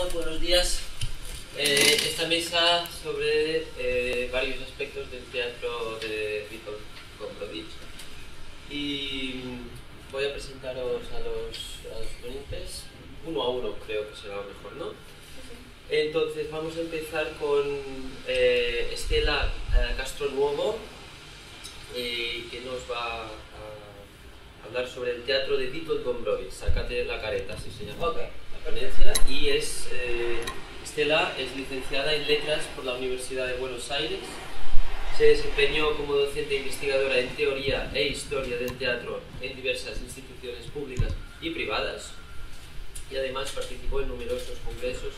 Bueno, buenos días. Esta mesa sobre varios aspectos del teatro de Witold Gombrowicz. Y voy a presentaros a los ponentes uno a uno, creo que será mejor, ¿no? Entonces vamos a empezar con Estela Castronuovo, que nos va a hablar sobre el teatro de Witold Gombrowicz. Sácate la careta, así se llama la ponencia. Y Estela es licenciada en Letras por la Universidad de Buenos Aires. Se desempeñó como docente e investigadora en teoría e historia del teatro en diversas instituciones públicas y privadas. Y además participó en numerosos congresos,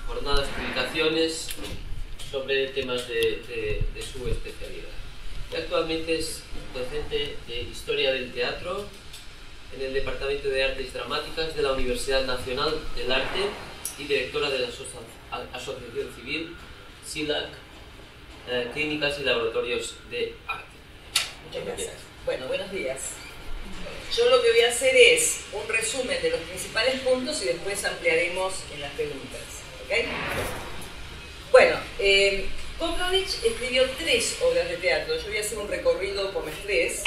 jornadas, publicaciones sobre temas de su especialidad. Y actualmente es docente de Historia del Teatro en el Departamento de Artes Dramáticas de la Universidad Nacional del Arte y directora de la Asociación Civil SILAC, Clínicas y Laboratorios de Arte. Muchas gracias. Bueno, buenos días. Yo lo que voy a hacer es un resumen de los principales puntos y después ampliaremos en las preguntas. ¿Okay? Bueno, Gombrowicz escribió 3 obras de teatro. Yo voy a hacer un recorrido por las 3.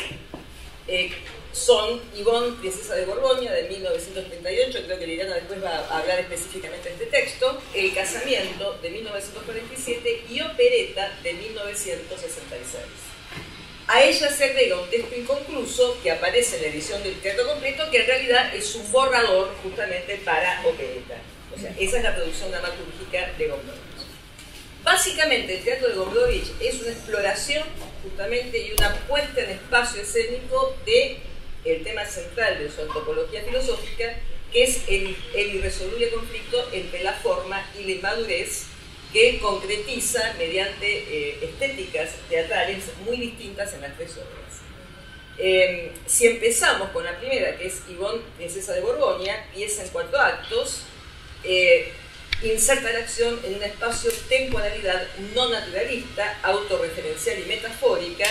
Son Yvonne, princesa de Borgoña, de 1938, creo que Liliana después va a hablar específicamente de este texto, El casamiento, de 1947, y Opereta, de 1966. A ella se agrega un texto inconcluso que aparece en la edición del teatro completo, que en realidad es un borrador justamente para Opereta. O sea, esa es la producción dramatúrgica de Gombrowicz. Básicamente, el teatro de Gombrowicz es una exploración justamente y una puesta en espacio escénico de el tema central de su antropología filosófica, que es el irresoluble conflicto entre la forma y la inmadurez, que él concretiza mediante estéticas teatrales muy distintas en las 3 obras. Si empezamos con la primera, que es Yvonne, princesa de Borgoña, pieza en 4 actos, inserta la acción en un espacio-temporalidad no naturalista, autorreferencial y metafórica,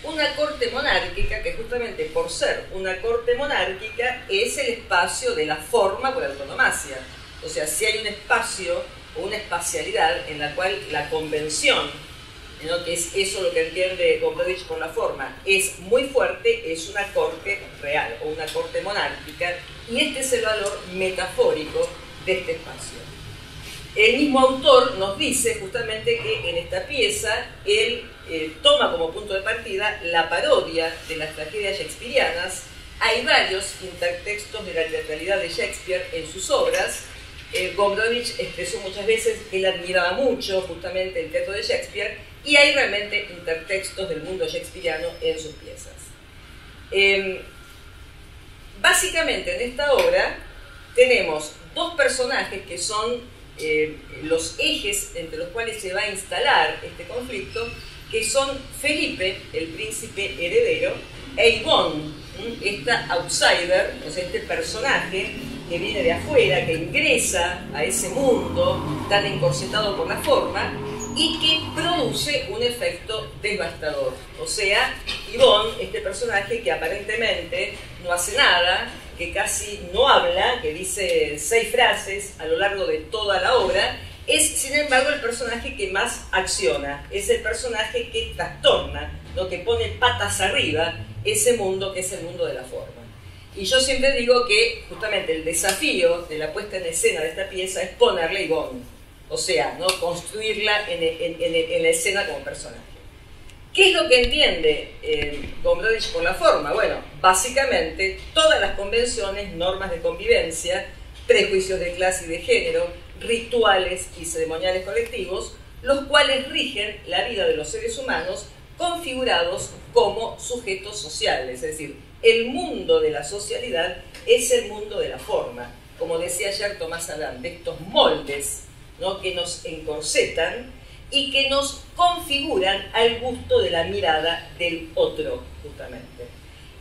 una corte monárquica que justamente por ser una corte monárquica es el espacio de la forma por antonomasia. O sea, si hay un espacio o una espacialidad en la cual la convención, ¿no?, que es eso lo que entiende Gombrowicz por la forma, es muy fuerte, es una corte real o una corte monárquica, y este es el valor metafórico de este espacio. El mismo autor nos dice justamente que en esta pieza él toma como punto de partida la parodia de las tragedias shakespearianas. Hay varios intertextos de la teatralidad de Shakespeare en sus obras. Gombrowicz expresó muchas veces que él admiraba mucho justamente el teatro de Shakespeare, y hay realmente intertextos del mundo shakespeariano en sus piezas. Básicamente en esta obra tenemos 2 personajes que son los ejes entre los cuales se va a instalar este conflicto, que son Felipe, el príncipe heredero, e Yvonne, esta outsider, o sea, este personaje que viene de afuera, que ingresa a ese mundo tan encorsetado por la forma y que produce un efecto devastador. O sea, Yvonne, este personaje que aparentemente no hace nada, que casi no habla, que dice 6 frases a lo largo de toda la obra, es sin embargo el personaje que más acciona, es el personaje que trastorna, ¿no?, que pone patas arriba ese mundo que es el mundo de la forma. Y yo siempre digo que justamente el desafío de la puesta en escena de esta pieza es ponerle Yvonne, o sea, ¿no?, construirla en la escena como personaje. ¿Qué es lo que entiende Gombrowicz por la forma? Bueno, básicamente todas las convenciones, normas de convivencia, prejuicios de clase y de género, rituales y ceremoniales colectivos, los cuales rigen la vida de los seres humanos configurados como sujetos sociales. Es decir, el mundo de la socialidad es el mundo de la forma. Como decía ayer Tomás Adam, de estos moldes, ¿no?, que nos encorsetan y que nos configuran al gusto de la mirada del otro, justamente.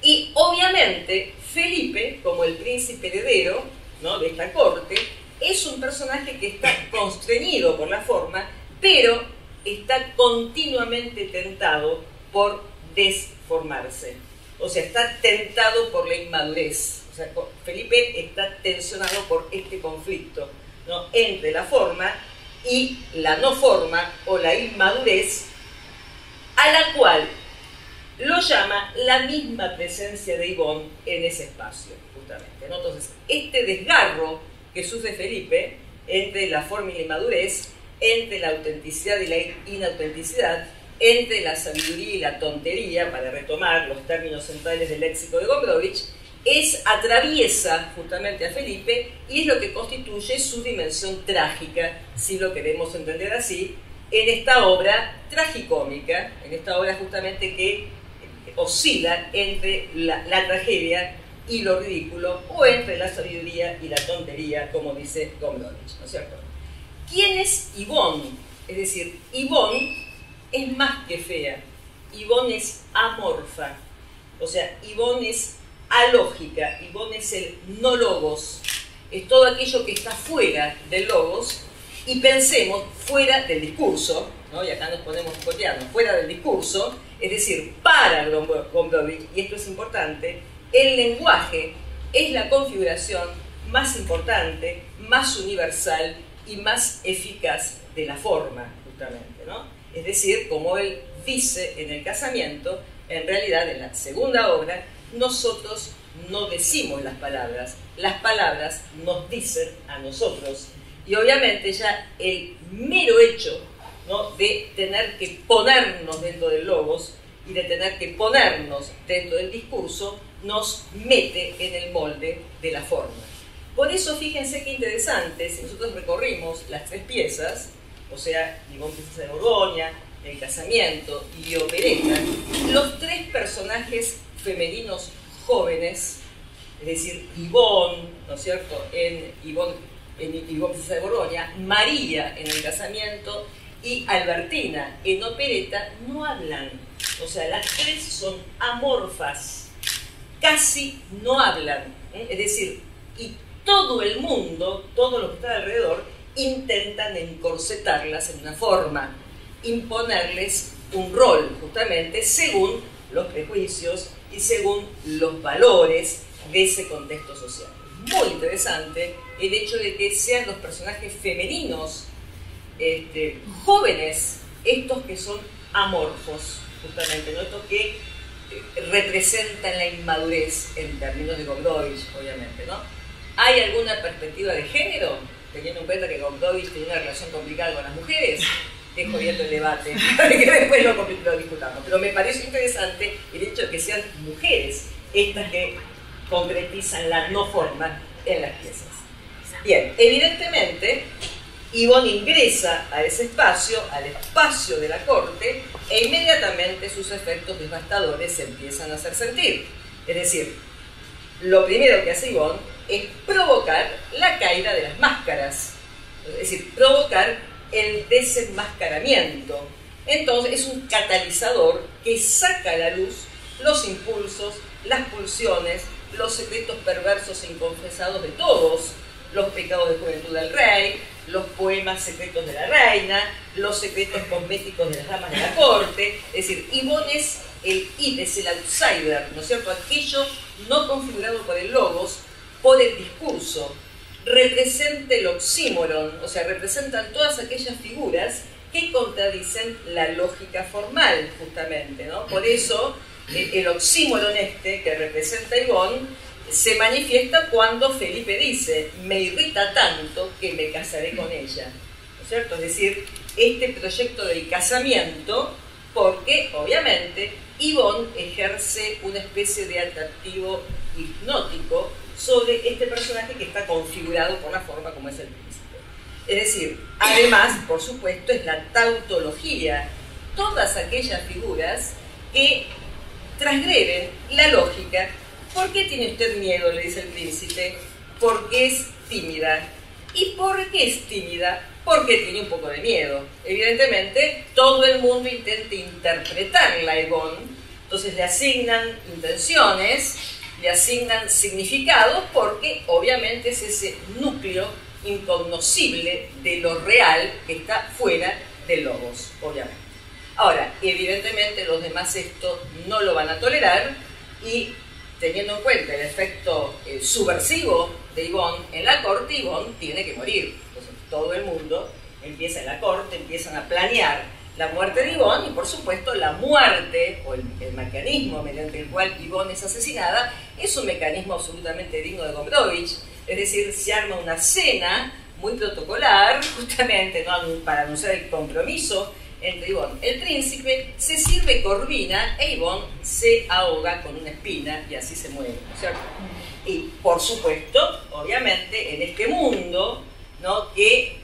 Y obviamente Felipe, como el príncipe heredero, ¿no?, de esta corte, es un personaje que está constreñido por la forma, pero está continuamente tentado por desformarse. O sea, está tentado por la inmadurez. O sea, Felipe está tensionado por este conflicto, ¿no?, entre la forma y la no forma o la inmadurez, a la cual lo llama la misma presencia de Yvonne en ese espacio, justamente, ¿no? Entonces, este desgarro que sufre Felipe entre la forma y la inmadurez, entre la autenticidad y la inautenticidad, entre la sabiduría y la tontería, para retomar los términos centrales del léxico de Gombrowicz, atraviesa justamente a Felipe y es lo que constituye su dimensión trágica, si lo queremos entender así, en esta obra tragicómica, en esta obra justamente que oscila entre la tragedia y lo ridículo, o entre la sabiduría y la tontería, como dice Gombrowicz, ¿no es cierto? ¿Quién es Yvonne? Es decir, Yvonne es más que fea, Yvonne es amorfa, o sea, Yvonne es alógica, Yvonne es el no logos, es todo aquello que está fuera del logos, y pensemos fuera del discurso, ¿no? Y acá nos ponemos cotidianos, fuera del discurso, es decir, para Gombrowicz, y esto es importante, el lenguaje es la configuración más importante, más universal y más eficaz de la forma, justamente, ¿no? Es decir, como él dice en El casamiento, en realidad en la segunda obra, nosotros no decimos las palabras nos dicen a nosotros. Y obviamente ya el mero hecho, ¿no?, de tener que ponernos dentro del logos y de tener que ponernos dentro del discurso, nos mete en el molde de la forma. Por eso, fíjense qué interesante, si nosotros recorrimos las tres piezas, o sea, Yvonne Princesa de Borgoña, El casamiento y Opereta, los tres personajes femeninos jóvenes, es decir, Yvonne, ¿no es cierto?, en Yvonne Princesa de Borgoña, María en El casamiento y Albertina en Opereta, no hablan. O sea, las tres son amorfas, casi no hablan, ¿eh? Es decir, y todo el mundo, todo lo que está alrededor, intentan encorsetarlas en una forma, imponerles un rol, justamente según los prejuicios y según los valores de ese contexto social. Muy interesante el hecho de que sean los personajes femeninos jóvenes estos que son amorfos, justamente, ¿no? Estos que representan la inmadurez en términos de Gombrowicz, obviamente, ¿no? ¿Hay alguna perspectiva de género, teniendo en cuenta que Gombrowicz tenía una relación complicada con las mujeres? Dejo abierto el debate para que después lo discutamos, pero me parece interesante el hecho de que sean mujeres estas que concretizan la no forma en las piezas. Bien, evidentemente Yvonne ingresa a ese espacio, al espacio de la corte, e inmediatamente sus efectos devastadores se empiezan a hacer sentir. Es decir, lo primero que hace Yvonne es provocar la caída de las máscaras, es decir, provocar el desenmascaramiento. Entonces es un catalizador que saca a la luz los impulsos, las pulsiones, los secretos perversos e inconfesados de todos, los pecados de juventud del rey, los poemas secretos de la reina, los secretos cosméticos de las damas de la corte. Es decir, Yvonne es el id, es el outsider, ¿no es cierto? Aquello no configurado por el logos, por el discurso. Representa el oxímoron, o sea, representan todas aquellas figuras que contradicen la lógica formal, justamente, ¿no? Por eso, el oxímoron que representa Yvonne se manifiesta cuando Felipe dice: me irrita tanto que me casaré con ella, ¿no es cierto? Es decir, este proyecto del casamiento, porque obviamente Yvonne ejerce una especie de atractivo hipnótico sobre este personaje que está configurado por la forma como es el príncipe. Es decir, además, por supuesto, es la tautología, todas aquellas figuras que transgreden la lógica. ¿Por qué tiene usted miedo?, le dice el príncipe. Porque es tímida. ¿Y por qué es tímida? Porque tiene un poco de miedo. Evidentemente, todo el mundo intenta interpretarla a Yvonne, entonces le asignan intenciones, le asignan significados, porque obviamente es ese núcleo incognoscible de lo real que está fuera del logos, obviamente. Ahora, evidentemente los demás esto no lo van a tolerar, y teniendo en cuenta el efecto subversivo de Yvonne en la corte, Yvonne tiene que morir. O todo el mundo empieza en la corte, empiezan a planear la muerte de Yvonne y por supuesto la muerte o el mecanismo mediante el cual Yvonne es asesinada es un mecanismo absolutamente digno de Gombrowicz, es decir, se arma una cena muy protocolar justamente, ¿no?, para anunciar el compromiso entre Yvonne el príncipe, se sirve corvina e Yvonne se ahoga con una espina y así se muere, ¿no es cierto? Y por supuesto, obviamente, en este mundo, ¿no?, que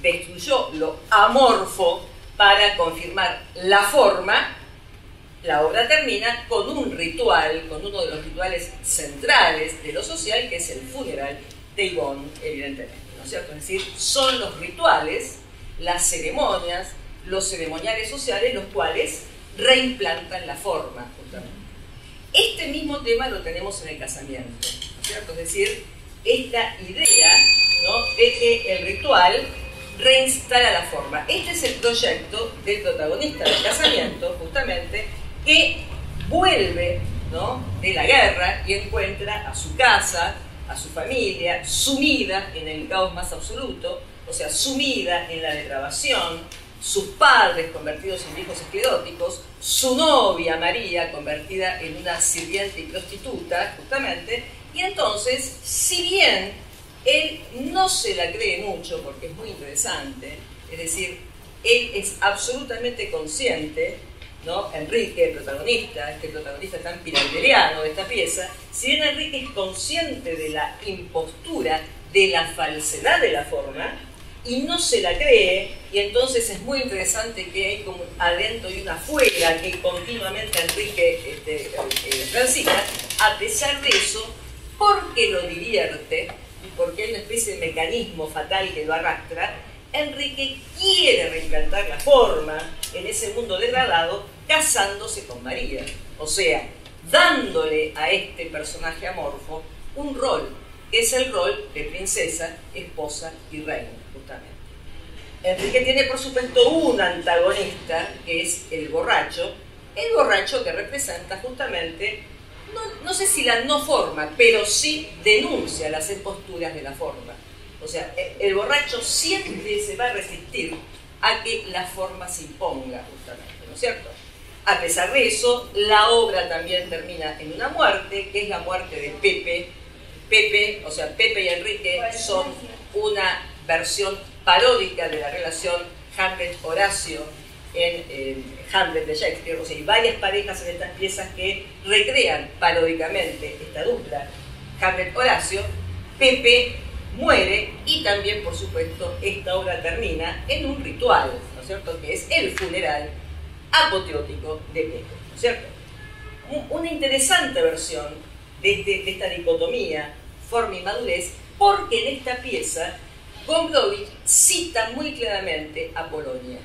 destruyó lo amorfo para confirmar la forma, la obra termina con un ritual, con uno de los rituales centrales de lo social, que es el funeral de Yvonne, evidentemente, ¿no es cierto? Es decir, son los rituales, las ceremonias, los ceremoniales sociales, los cuales reimplantan la forma, justamente. Este mismo tema lo tenemos en el casamiento, ¿no es cierto? Es decir, esta idea, ¿no?, de que el ritual reinstala la forma. Este es el proyecto del protagonista del casamiento, justamente, que vuelve, ¿no?, de la guerra y encuentra a su casa, a su familia, sumida en el caos más absoluto, o sea, sumida en la depravación, sus padres convertidos en viejos escleróticos, su novia María convertida en una sirviente y prostituta, justamente, y entonces, si bien él no se la cree mucho, porque es muy interesante, es decir, él es absolutamente consciente, ¿no?, Enrique, el protagonista, este protagonista tan piraldeliano de esta pieza, si bien Enrique es consciente de la impostura, de la falsedad de la forma, y no se la cree, y entonces es muy interesante que hay como adentro y una afuera que continuamente Enrique transita. A pesar de eso, porque lo divierte y porque hay una especie de mecanismo fatal que lo arrastra, Enrique quiere reinventar la forma en ese mundo degradado casándose con María, o sea, dándole a este personaje amorfo un rol, que es el rol de princesa, esposa y reina, justamente. Enrique tiene, por supuesto, un antagonista, que es el borracho que representa justamente, no sé si la no forma, pero sí denuncia las imposturas de la forma. O sea, el borracho siempre se va a resistir a que la forma se imponga, justamente, ¿no es cierto? A pesar de eso, la obra también termina en una muerte, que es la muerte de Pepe. O sea, Pepe y Enrique son una versión paródica de la relación Hamlet-Horacio en Hamlet de Shakespeare. O sea, hay varias parejas en estas piezas que recrean paródicamente esta dupla Hamlet-Horacio. Pepe muere y también, por supuesto, esta obra termina en un ritual, ¿no es cierto?, que es el funeral apoteótico de Pepe, ¿no es cierto? Una interesante versión de esta dicotomía forma y madurez, porque en esta pieza Gombrowicz cita muy claramente a Polonia.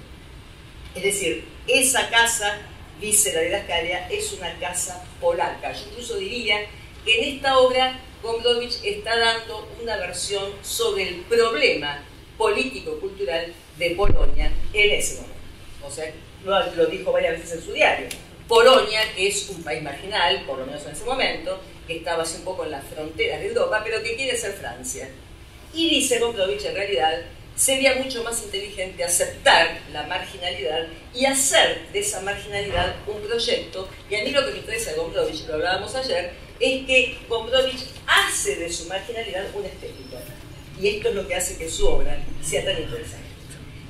Es decir, esa casa, dice la Didascalia, es una casa polaca. Yo incluso diría que en esta obra Gombrowicz está dando una versión sobre el problema político-cultural de Polonia en ese momento. O sea, lo dijo varias veces en su diario. Polonia, que es un país marginal, por lo menos en ese momento, que estaba así un poco en las fronteras de Europa, pero que quiere ser Francia. Y dice Gombrowicz, en realidad, sería mucho más inteligente aceptar la marginalidad y hacer de esa marginalidad un proyecto. Y a mí lo que me interesa de Gombrowicz, lo hablábamos ayer, es que Gombrowicz hace de su marginalidad una estética. Y esto es lo que hace que su obra sea tan interesante.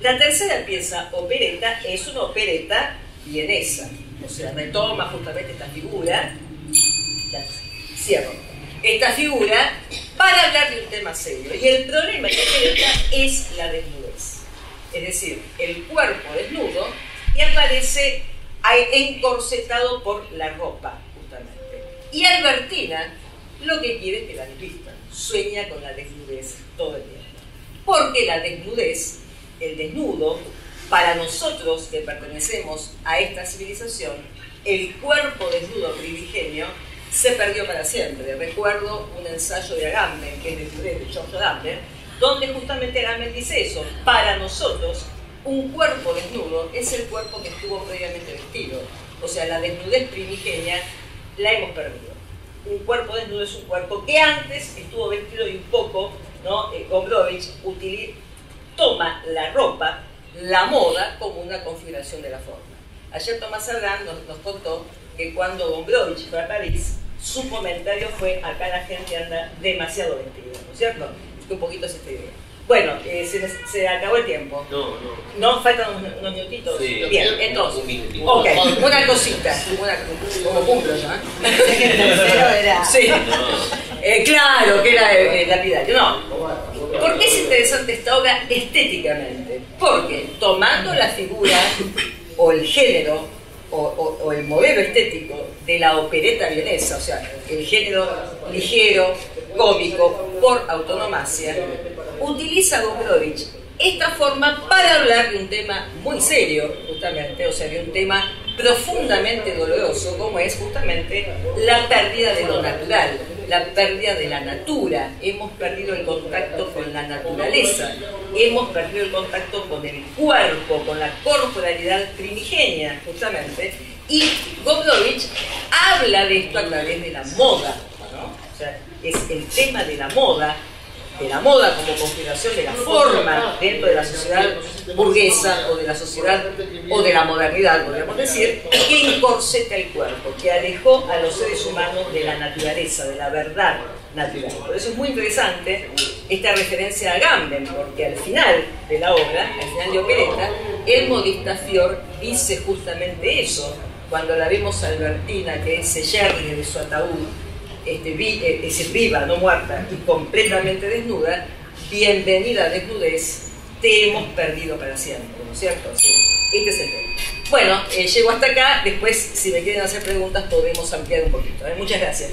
La tercera pieza, opereta, es una opereta vienesa. O sea, retoma justamente esta figura, cierro, esta figura para hablar de un tema serio. Y el problema de la opereta es la desnudez. Es decir, el cuerpo desnudo que aparece encorsetado por la ropa, justamente. Y Albertina lo que quiere es que la desvistan. Sueña con la desnudez todo el tiempo. Porque la desnudez, el desnudo, para nosotros que pertenecemos a esta civilización, el cuerpo desnudo primigenio se perdió para siempre. Recuerdo un ensayo de Agamben, que es de George Agamben, donde justamente Agamben dice eso. Para nosotros, un cuerpo desnudo es el cuerpo que estuvo previamente vestido. O sea, la desnudez primigenia la hemos perdido. Un cuerpo desnudo es un cuerpo que antes estuvo vestido y un poco, ¿no? Gombrowicz toma la ropa, la moda, como una configuración de la forma. Ayer Tomás Ardán nos contó que cuando Gombrowicz fue a París, su comentario fue: acá la gente anda demasiado vestida, ¿no es cierto? Que un poquito es esta idea. Bueno, se acabó el tiempo. No, faltan unos minutitos. Sí. Bien, entonces. Un minutito. Ok, una cosita. Como cumplo yo, ¿eh? Sí. Claro, que era lapidario. No. ¿Por qué es interesante esta obra estéticamente? Porque tomando la figura o el género o el modelo estético de la opereta vienesa, o sea, el género ligero, cómico, por autonomacia, utiliza Gombrowicz esta forma para hablar de un tema muy serio, justamente, o sea, de un tema profundamente doloroso, como es justamente la pérdida de lo natural, la pérdida de la natura. Hemos perdido el contacto con la naturaleza, hemos perdido el contacto con el cuerpo, con la corporalidad primigenia, justamente, y Gombrowicz habla de esto a través de la moda, ¿no? O sea, es el tema de la moda como configuración de la forma dentro de la sociedad burguesa o de la sociedad o de la modernidad, podríamos decir, que encorseta el cuerpo, que alejó a los seres humanos de la naturaleza, de la verdad natural. Por eso es muy interesante esta referencia a Agamben, porque al final de la obra, al final de Opereta, el modista Fior dice justamente eso, cuando la vemos a Albertina, que se yergue de su ataúd, es viva, no muerta, y completamente desnuda: bienvenida desnudez, te hemos perdido para siempre, ¿no es cierto? Sí, este es el tema. Bueno, llego hasta acá, después si me quieren hacer preguntas podemos ampliar un poquito. Muchas gracias.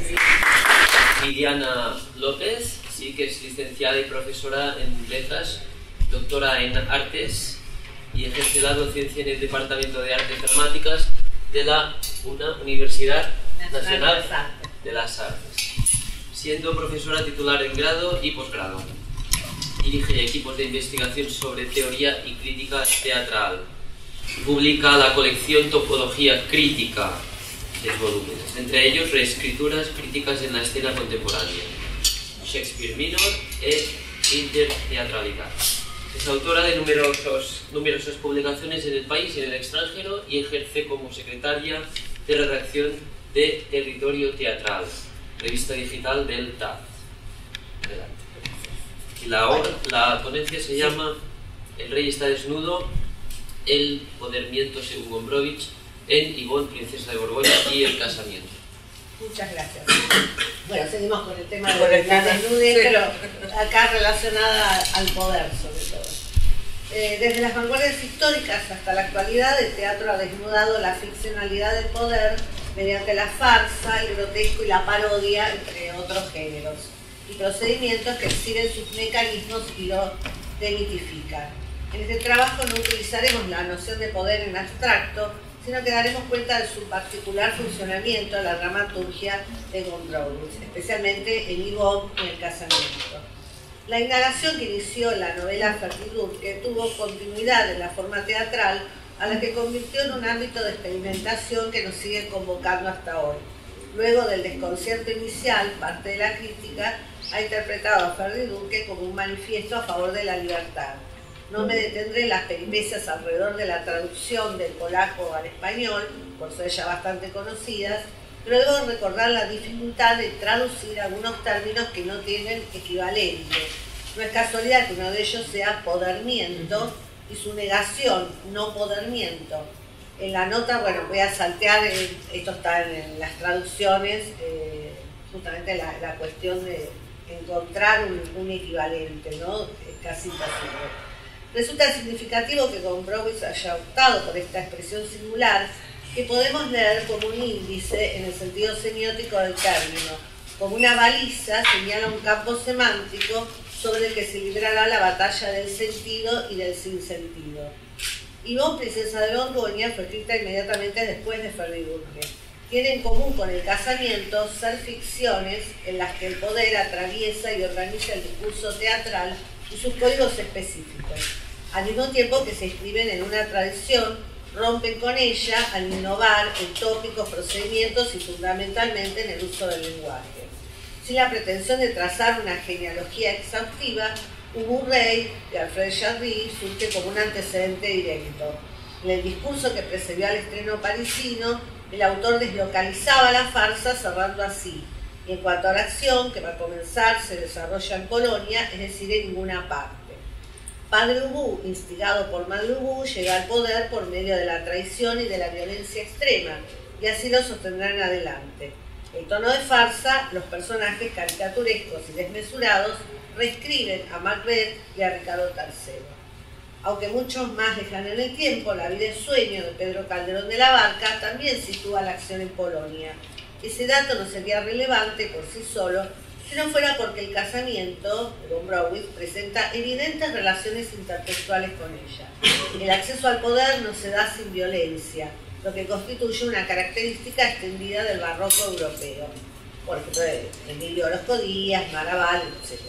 Liliana López, sí, que es licenciada y profesora en letras, doctora en artes y ejerce la docencia en el Departamento de Artes Dramáticas de la Universidad Nacional de las Artes, siendo profesora titular en grado y posgrado. Dirige equipos de investigación sobre teoría y crítica teatral. Publica la colección Topología Crítica, 10 volúmenes, entre ellos reescrituras críticas en la escena contemporánea, Shakespeare Minor e Interteatralidad. Es autora de numerosas publicaciones en el país y en el extranjero y ejerce como secretaria de redacción de Territorio Teatral, revista digital del TAF. Y la ponencia se llama El rey está desnudo, el podermiento según Gombrowicz en Ivonne, princesa de Borgoña, y el casamiento. Muchas gracias. Bueno, seguimos con el tema de la desnudez, pero acá relacionada al poder sobre todo. Desde las vanguardias históricas hasta la actualidad, el teatro ha desnudado la ficcionalidad del poder mediante la farsa, el grotesco y la parodia, entre otros géneros, y procedimientos que exhiben sus mecanismos y lo demitifican. En este trabajo no utilizaremos la noción de poder en abstracto, sino que daremos cuenta de su particular funcionamiento en la dramaturgia de Gombrowicz, especialmente en Ivonne y el casamiento. La indagación que inició la novela Ferdi-Durke tuvo continuidad en la forma teatral, a la que convirtió en un ámbito de experimentación que nos sigue convocando hasta hoy. Luego del desconcierto inicial, parte de la crítica ha interpretado a Ferdi-Durke como un manifiesto a favor de la libertad. No me detendré en las peripecias alrededor de la traducción del polaco al español, por ser ya bastante conocidas, pero debo recordar la dificultad de traducir algunos términos que no tienen equivalente. No es casualidad que uno de ellos sea podermiento y su negación, no podermiento. En la nota, bueno, voy a saltear, esto está en las traducciones, justamente la cuestión de encontrar un equivalente, ¿no? Es casi imposible. Resulta significativo que Gombrowicz haya optado por esta expresión singular, que podemos leer como un índice en el sentido semiótico del término. Como una baliza señala un campo semántico sobre el que se librará la batalla del sentido y del sinsentido. Ivonne, princesa de Borgoña, fue escrita inmediatamente después de Ferdi-Durke. Tiene en común con el casamiento ser ficciones en las que el poder atraviesa y organiza el discurso teatral y sus códigos específicos, al mismo tiempo que se inscriben en una tradición, rompen con ella al innovar en tópicos, procedimientos y fundamentalmente en el uso del lenguaje. Sin la pretensión de trazar una genealogía exhaustiva, Ubu Rey de Alfred Jarry surge como un antecedente directo. En el discurso que precedió al estreno parisino, el autor deslocalizaba la farsa cerrando así: y en cuanto a la acción, que va a comenzar, se desarrolla en Polonia, es decir, en ninguna parte. Padre Ubu, instigado por Madre Ubu, llega al poder por medio de la traición y de la violencia extrema, y así lo sostendrán adelante. El tono de farsa, los personajes caricaturescos y desmesurados reescriben a Macbeth y a Ricardo III. Aunque muchos más dejan en el tiempo, La vida es sueño de Pedro Calderón de la Barca también sitúa la acción en Polonia. Ese dato no sería relevante por sí solo si no fuera porque el casamiento de von Brauwitz presenta evidentes relaciones intertextuales con ella. El acceso al poder no se da sin violencia, lo que constituye una característica extendida del barroco europeo. Por ejemplo, Emilio Orozco Díaz, Maraval, etc.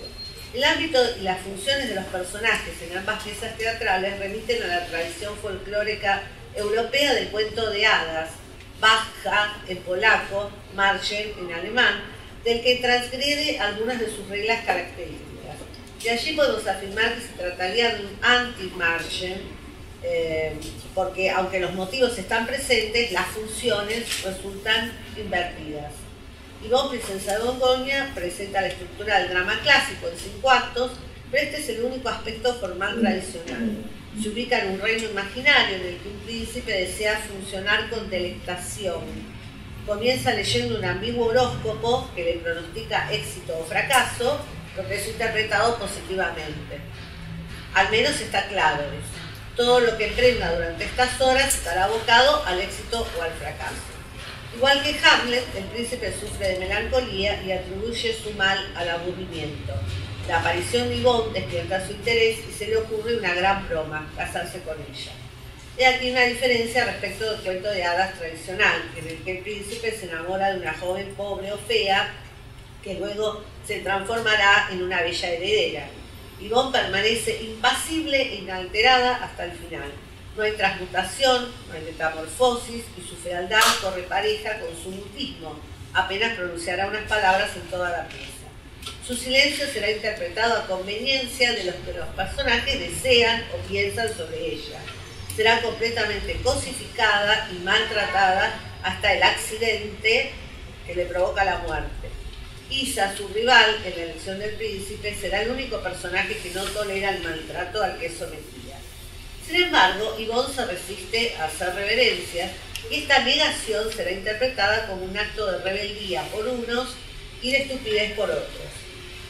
El ámbito y las funciones de los personajes en ambas piezas teatrales remiten a la tradición folclórica europea del cuento de hadas, Bajka en polaco, Märchen en alemán, del que transgrede algunas de sus reglas características. De allí podemos afirmar que se trataría de un anti-Märchen, porque aunque los motivos están presentes, las funciones resultan invertidas. Yvonne, princesa de Borgoña, presenta la estructura del drama clásico en 5 actos, pero este es el único aspecto formal tradicional. Se ubica en un reino imaginario en el que un príncipe desea funcionar con delectación. Comienza leyendo un ambiguo horóscopo que le pronostica éxito o fracaso, lo que es interpretado positivamente. Al menos está claro eso. Todo lo que emprenda durante estas horas estará abocado al éxito o al fracaso. Igual que Hamlet, el príncipe sufre de melancolía y atribuye su mal al aburrimiento. La aparición de Yvonne despierta su interés y se le ocurre una gran broma, casarse con ella. He aquí una diferencia respecto del cuento de hadas tradicional, en el que el príncipe se enamora de una joven pobre o fea, que luego se transformará en una bella heredera. Yvonne permanece impasible e inalterada hasta el final. No hay transmutación, no hay metamorfosis y su fealdad corre pareja con su mutismo. Apenas pronunciará unas palabras en toda la pieza. Su silencio será interpretado a conveniencia de los que los personajes desean o piensan sobre ella. Será completamente cosificada y maltratada hasta el accidente que le provoca la muerte. Isa, su rival en la elección del príncipe, será el único personaje que no tolera el maltrato al que es sometida. Sin embargo, Yvonne se resiste a hacer reverencias y esta negación será interpretada como un acto de rebeldía por unos y de estupidez por otros.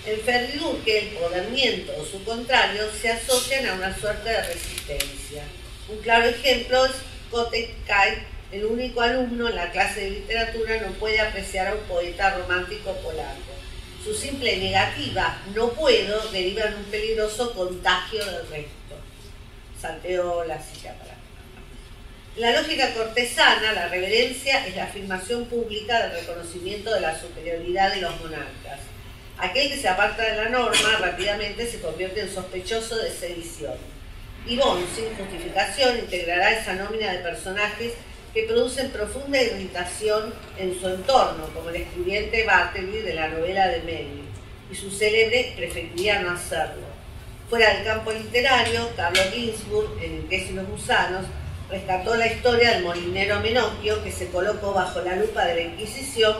En Ferdinand, el podermiento o su contrario se asocian a una suerte de resistencia. Un claro ejemplo es Kotek Kai, el único alumno en la clase de literatura no puede apreciar a un poeta romántico polaco. Su simple negativa, no puedo, deriva en un peligroso contagio del resto. Salteo la cita para. En la lógica cortesana, la reverencia es la afirmación pública del reconocimiento de la superioridad de los monarcas. Aquel que se aparta de la norma rápidamente se convierte en sospechoso de sedición. Yvonne, sin justificación, integrará esa nómina de personajes que producen profunda irritación en su entorno, como el escribiente Bartleby de la novela de Melville, y su célebre preferiría no hacerlo. Fuera del campo literario, Carlo Ginzburg, en El queso y los gusanos, rescató la historia del molinero Menocchio, que se colocó bajo la lupa de la Inquisición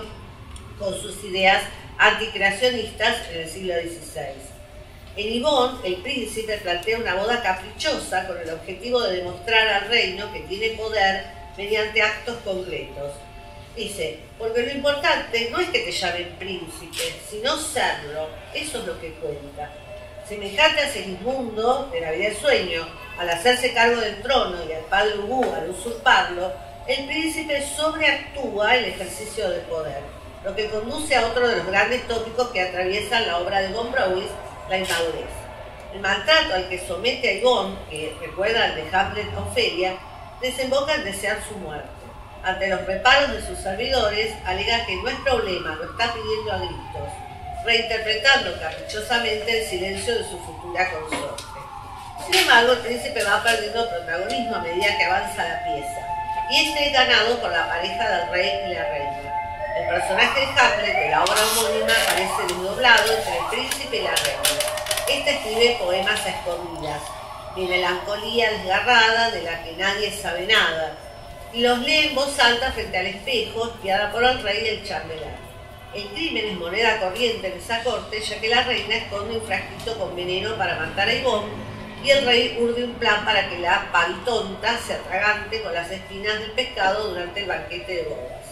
con sus ideas anticreacionistas en el siglo XVI. En Yvonne, el príncipe plantea una boda caprichosa con el objetivo de demostrar al reino que tiene poder mediante actos concretos. Dice, porque lo importante no es que te llamen príncipe, sino serlo, eso es lo que cuenta. Semejante a Segismundo de La vida del sueño, al hacerse cargo del trono y al padre Ubu al usurparlo, el príncipe sobreactúa el ejercicio del poder, lo que conduce a otro de los grandes tópicos que atraviesan la obra de von Brauwitz, la inmadurez. El maltrato al que somete a Yvonne, que recuerda al de Hamlet a Ofelia, desemboca en desear su muerte. Ante los reparos de sus servidores, alega que no es problema, lo está pidiendo a gritos, reinterpretando caprichosamente el silencio de su futura consorte. Sin embargo, el príncipe va perdiendo protagonismo a medida que avanza la pieza, y este es ganado por la pareja del rey y la reina. El personaje de Hamlet de la obra homónima parece desdoblado entre el príncipe y la reina. Esta escribe poemas a escondidas, mi melancolía desgarrada de la que nadie sabe nada, y los lee en voz alta frente al espejo, espiada por el rey y el chambelán. El crimen es moneda corriente en esa corte, ya que la reina esconde un frasquito con veneno para matar a Yvonne, y el rey urde un plan para que la pavitonta se atragante con las espinas del pescado durante el banquete de bodas.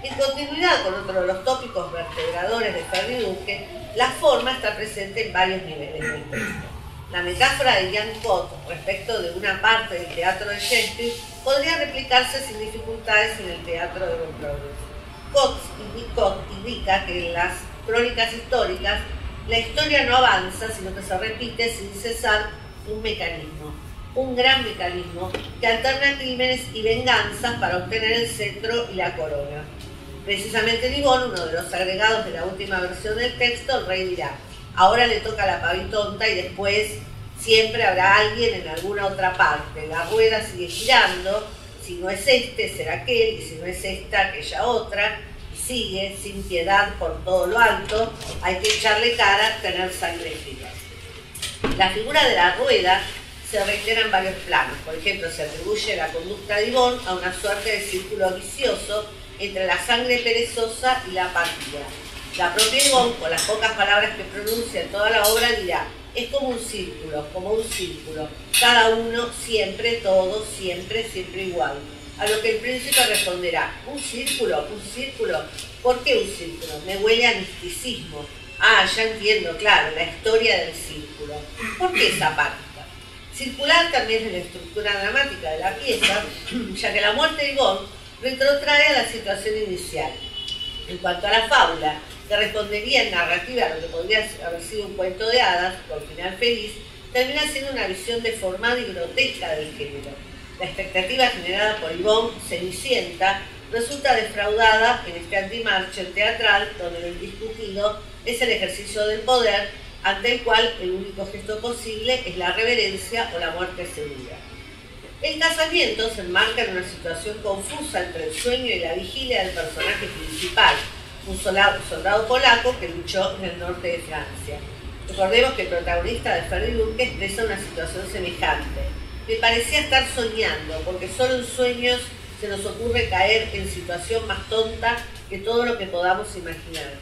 En continuidad con otro de los tópicos vertebradores de Ferri-Duque, la forma está presente en varios niveles del texto. La metáfora de Jean Cot respecto de una parte del teatro de Shakespeare podría replicarse sin dificultades en el teatro de Cot indica que en las crónicas históricas la historia no avanza, sino que se repite sin cesar un mecanismo, un gran mecanismo que alterna crímenes y venganzas para obtener el cetro y la corona. Precisamente en Yvonne, uno de los agregados de la última versión del texto, el rey dirá: ahora le toca a la pavitonta y después siempre habrá alguien en alguna otra parte. La rueda sigue girando, si no es este será aquel, y si no es esta, aquella otra, y sigue sin piedad por todo lo alto. Hay que echarle cara, tener sangre fría. La figura de la rueda se reitera en varios planos. Por ejemplo, se atribuye la conducta de Yvonne a una suerte de círculo vicioso entre la sangre perezosa y la apatía. La propia Yvonne, con las pocas palabras que pronuncia en toda la obra, dirá: es como un círculo, cada uno, siempre, todo, siempre, siempre igual. A lo que el príncipe responderá: ¿un círculo? ¿Por qué un círculo? Me huele a misticismo. Ah, ya entiendo, claro, la historia del círculo. ¿Por qué esa parte? Circular también es la estructura dramática de la pieza, ya que la muerte de Yvonne retrotrae a la situación inicial. En cuanto a la fábula, que respondería en narrativa a lo que podría haber sido un cuento de hadas, con final feliz, termina siendo una visión deformada y grotesca del género. La expectativa generada por Yvonne, Cenicienta, resulta defraudada en este antimarcho teatral, donde lo indiscutido es el ejercicio del poder, ante el cual el único gesto posible es la reverencia o la muerte segura. El casamiento se enmarca en una situación confusa entre el sueño y la vigilia del personaje principal, un soldado polaco que luchó en el norte de Francia. Recordemos que el protagonista de Ferri-Duque expresa una situación semejante. Me parecía estar soñando, porque solo en sueños se nos ocurre caer en situación más tonta que todo lo que podamos imaginar.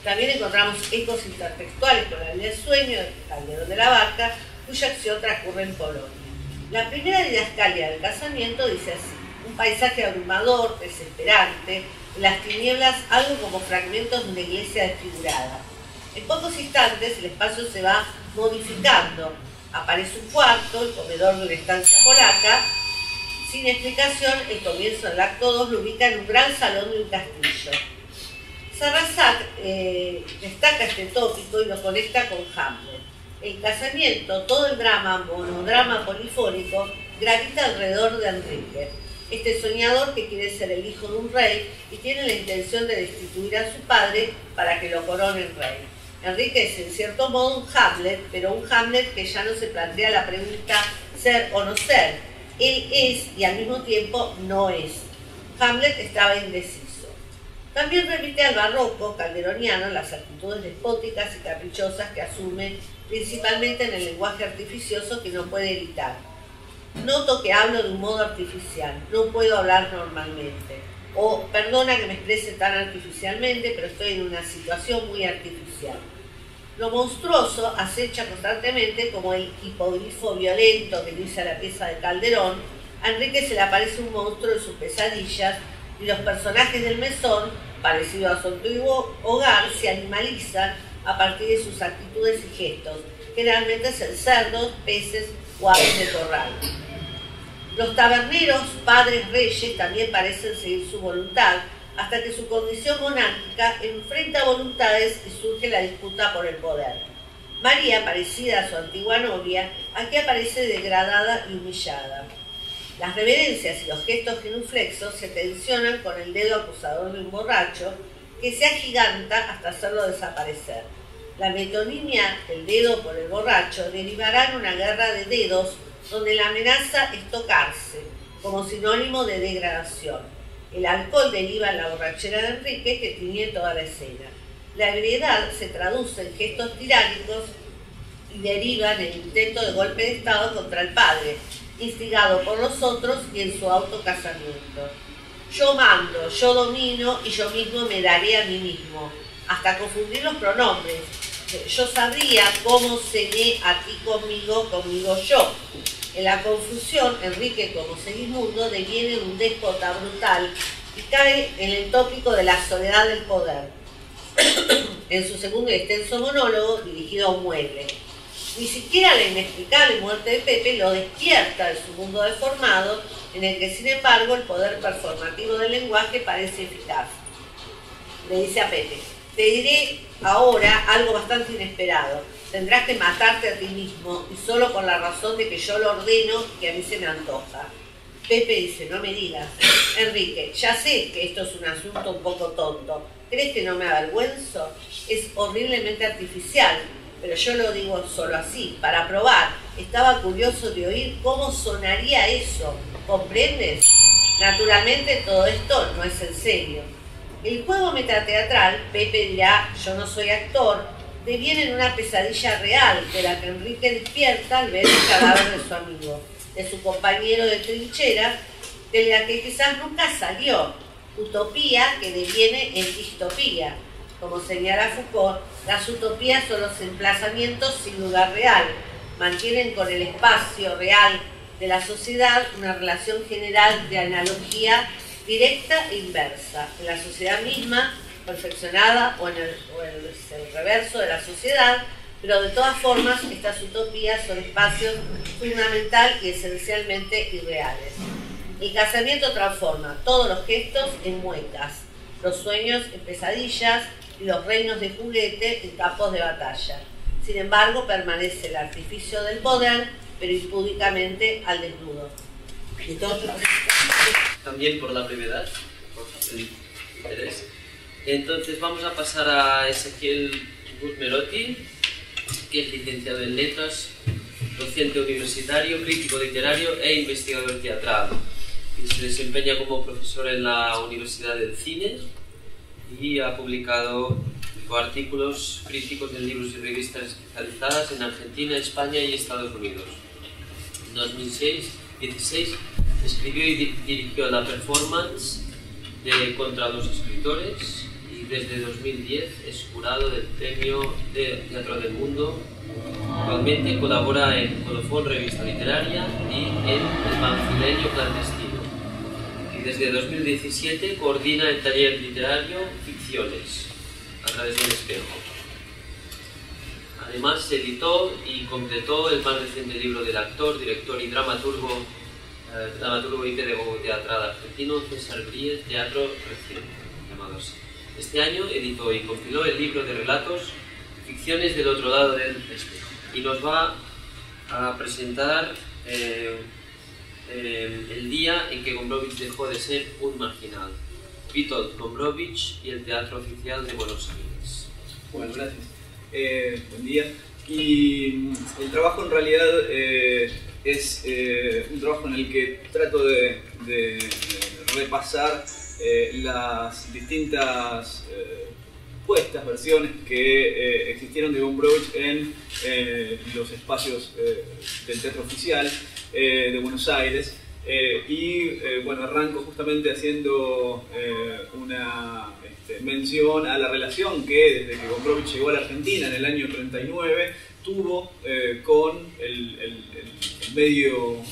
También encontramos ecos intertextuales con la vida del sueño de Calderón de la Barca, cuya acción transcurre en Polonia. La primera didascalia del casamiento dice así: un paisaje abrumador, desesperante, en las tinieblas algo como fragmentos de una iglesia desfigurada. En pocos instantes el espacio se va modificando. Aparece un cuarto, el comedor de una estancia polaca. Sin explicación, el comienzo del acto 2 lo ubica en un gran salón de un castillo. Sarrasak destaca este tópico y lo conecta con Hamlet. El casamiento, todo el drama, monodrama polifónico, gravita alrededor de Enrique, este soñador que quiere ser el hijo de un rey y tiene la intención de destituir a su padre para que lo corone el rey. Enrique es en cierto modo un Hamlet, pero un Hamlet que ya no se plantea la pregunta ser o no ser. Él es y al mismo tiempo no es. Hamlet estaba indeciso. También remite al barroco calderoniano las actitudes despóticas y caprichosas que asume, principalmente en el lenguaje artificioso que no puede evitar. Noto que hablo de un modo artificial, no puedo hablar normalmente. O perdona que me exprese tan artificialmente, pero estoy en una situación muy artificial. Lo monstruoso acecha constantemente como el hipogrifo violento que dice a la pieza de Calderón. A Enrique se le aparece un monstruo de sus pesadillas y los personajes del mesón, parecido a su antiguo hogar, se animalizan a partir de sus actitudes y gestos. Generalmente son cerdos, peces o aves de corral. Los taberneros, padres reyes, también parecen seguir su voluntad, hasta que su condición monárquica enfrenta voluntades y surge la disputa por el poder. María, parecida a su antigua novia, aquí aparece degradada y humillada. Las reverencias y los gestos genuflexos se tensionan con el dedo acusador de un borracho que se agiganta hasta hacerlo desaparecer. La metonimia del dedo por el borracho derivará en una guerra de dedos donde la amenaza es tocarse, como sinónimo de degradación. El alcohol deriva en la borrachera de Enrique que tiñe toda la escena. La ebriedad se traduce en gestos tiránicos y derivan en intento de golpe de Estado contra el padre, instigado por los otros y en su autocasamiento. Yo mando, yo domino y yo mismo me daré a mí mismo, hasta confundir los pronombres. Yo sabría cómo cené a ti conmigo, conmigo yo. En la confusión, Enrique como Segismundo deviene un déspota brutal y cae en el tópico de la soledad del poder. En su segundo y extenso monólogo, dirigido a un mueble. Ni siquiera la inexplicable muerte de Pepe lo despierta de su mundo deformado, en el que sin embargo el poder performativo del lenguaje parece eficaz. Le dice a Pepe: te diré ahora algo bastante inesperado. Tendrás que matarte a ti mismo, y solo por la razón de que yo lo ordeno y que a mí se me antoja. Pepe dice: no me digas. Enrique: ya sé que esto es un asunto un poco tonto. ¿Crees que no me avergüenzo? Es horriblemente artificial, pero yo lo digo solo así, para probar. Estaba curioso de oír cómo sonaría eso. ¿Comprendes? Naturalmente todo esto no es en serio. El juego metateatral, Pepe dirá: yo no soy actor, deviene en una pesadilla real de la que Enrique despierta al ver el cadáver de su amigo, de su compañero de trinchera, de la que quizás nunca salió. Utopía que deviene en distopía. Como señala Foucault, las utopías son los emplazamientos sin lugar real, mantienen con el espacio real de la sociedad una relación general de analogía directa e inversa. En la sociedad misma, perfeccionada, o en el reverso de la sociedad, pero de todas formas estas utopías son espacios fundamental y esencialmente irreales. El casamiento transforma todos los gestos en muecas, los sueños en pesadillas y los reinos de juguete en campos de batalla. Sin embargo, permanece el artificio del poder, pero impúdicamente al desnudo. También por la brevedad, por el interés. Entonces vamos a pasar a Ezequiel Guzmerotti, que es licenciado en Letras, docente universitario, crítico literario e investigador teatral. Y se desempeña como profesor en la Universidad del Cine y ha publicado artículos críticos en libros y revistas especializadas en Argentina, España y Estados Unidos. En 2016 escribió y dirigió la performance de Contra los Escritores y desde 2010 es jurado del Premio de Teatro del Mundo. Actualmente colabora en Colofón, revista literaria, y en El Panfileño Clandestino. Y desde 2017 coordina el taller literario Ficciones, a través del espejo. Además, se editó y completó el más reciente libro del actor, director y dramaturgo y pedagogo teatral argentino César Bríez, Teatro Reciente, llamado así. Este año editó y compiló el libro de relatos Ficciones del otro lado del espejo. Y nos va a presentar el día en que Gombrowicz dejó de ser un marginal. Witold Gombrowicz y el Teatro Oficial de Buenos Aires. Bueno, gracias. Buen día. Y el trabajo en realidad es un trabajo en el que trato de repasar las distintas versiones que existieron de Gombrowicz en los espacios del Teatro Oficial de Buenos Aires. Bueno, arranco justamente haciendo una mención a la relación que desde que Gombrowicz llegó a la Argentina en el año 39 tuvo con el medio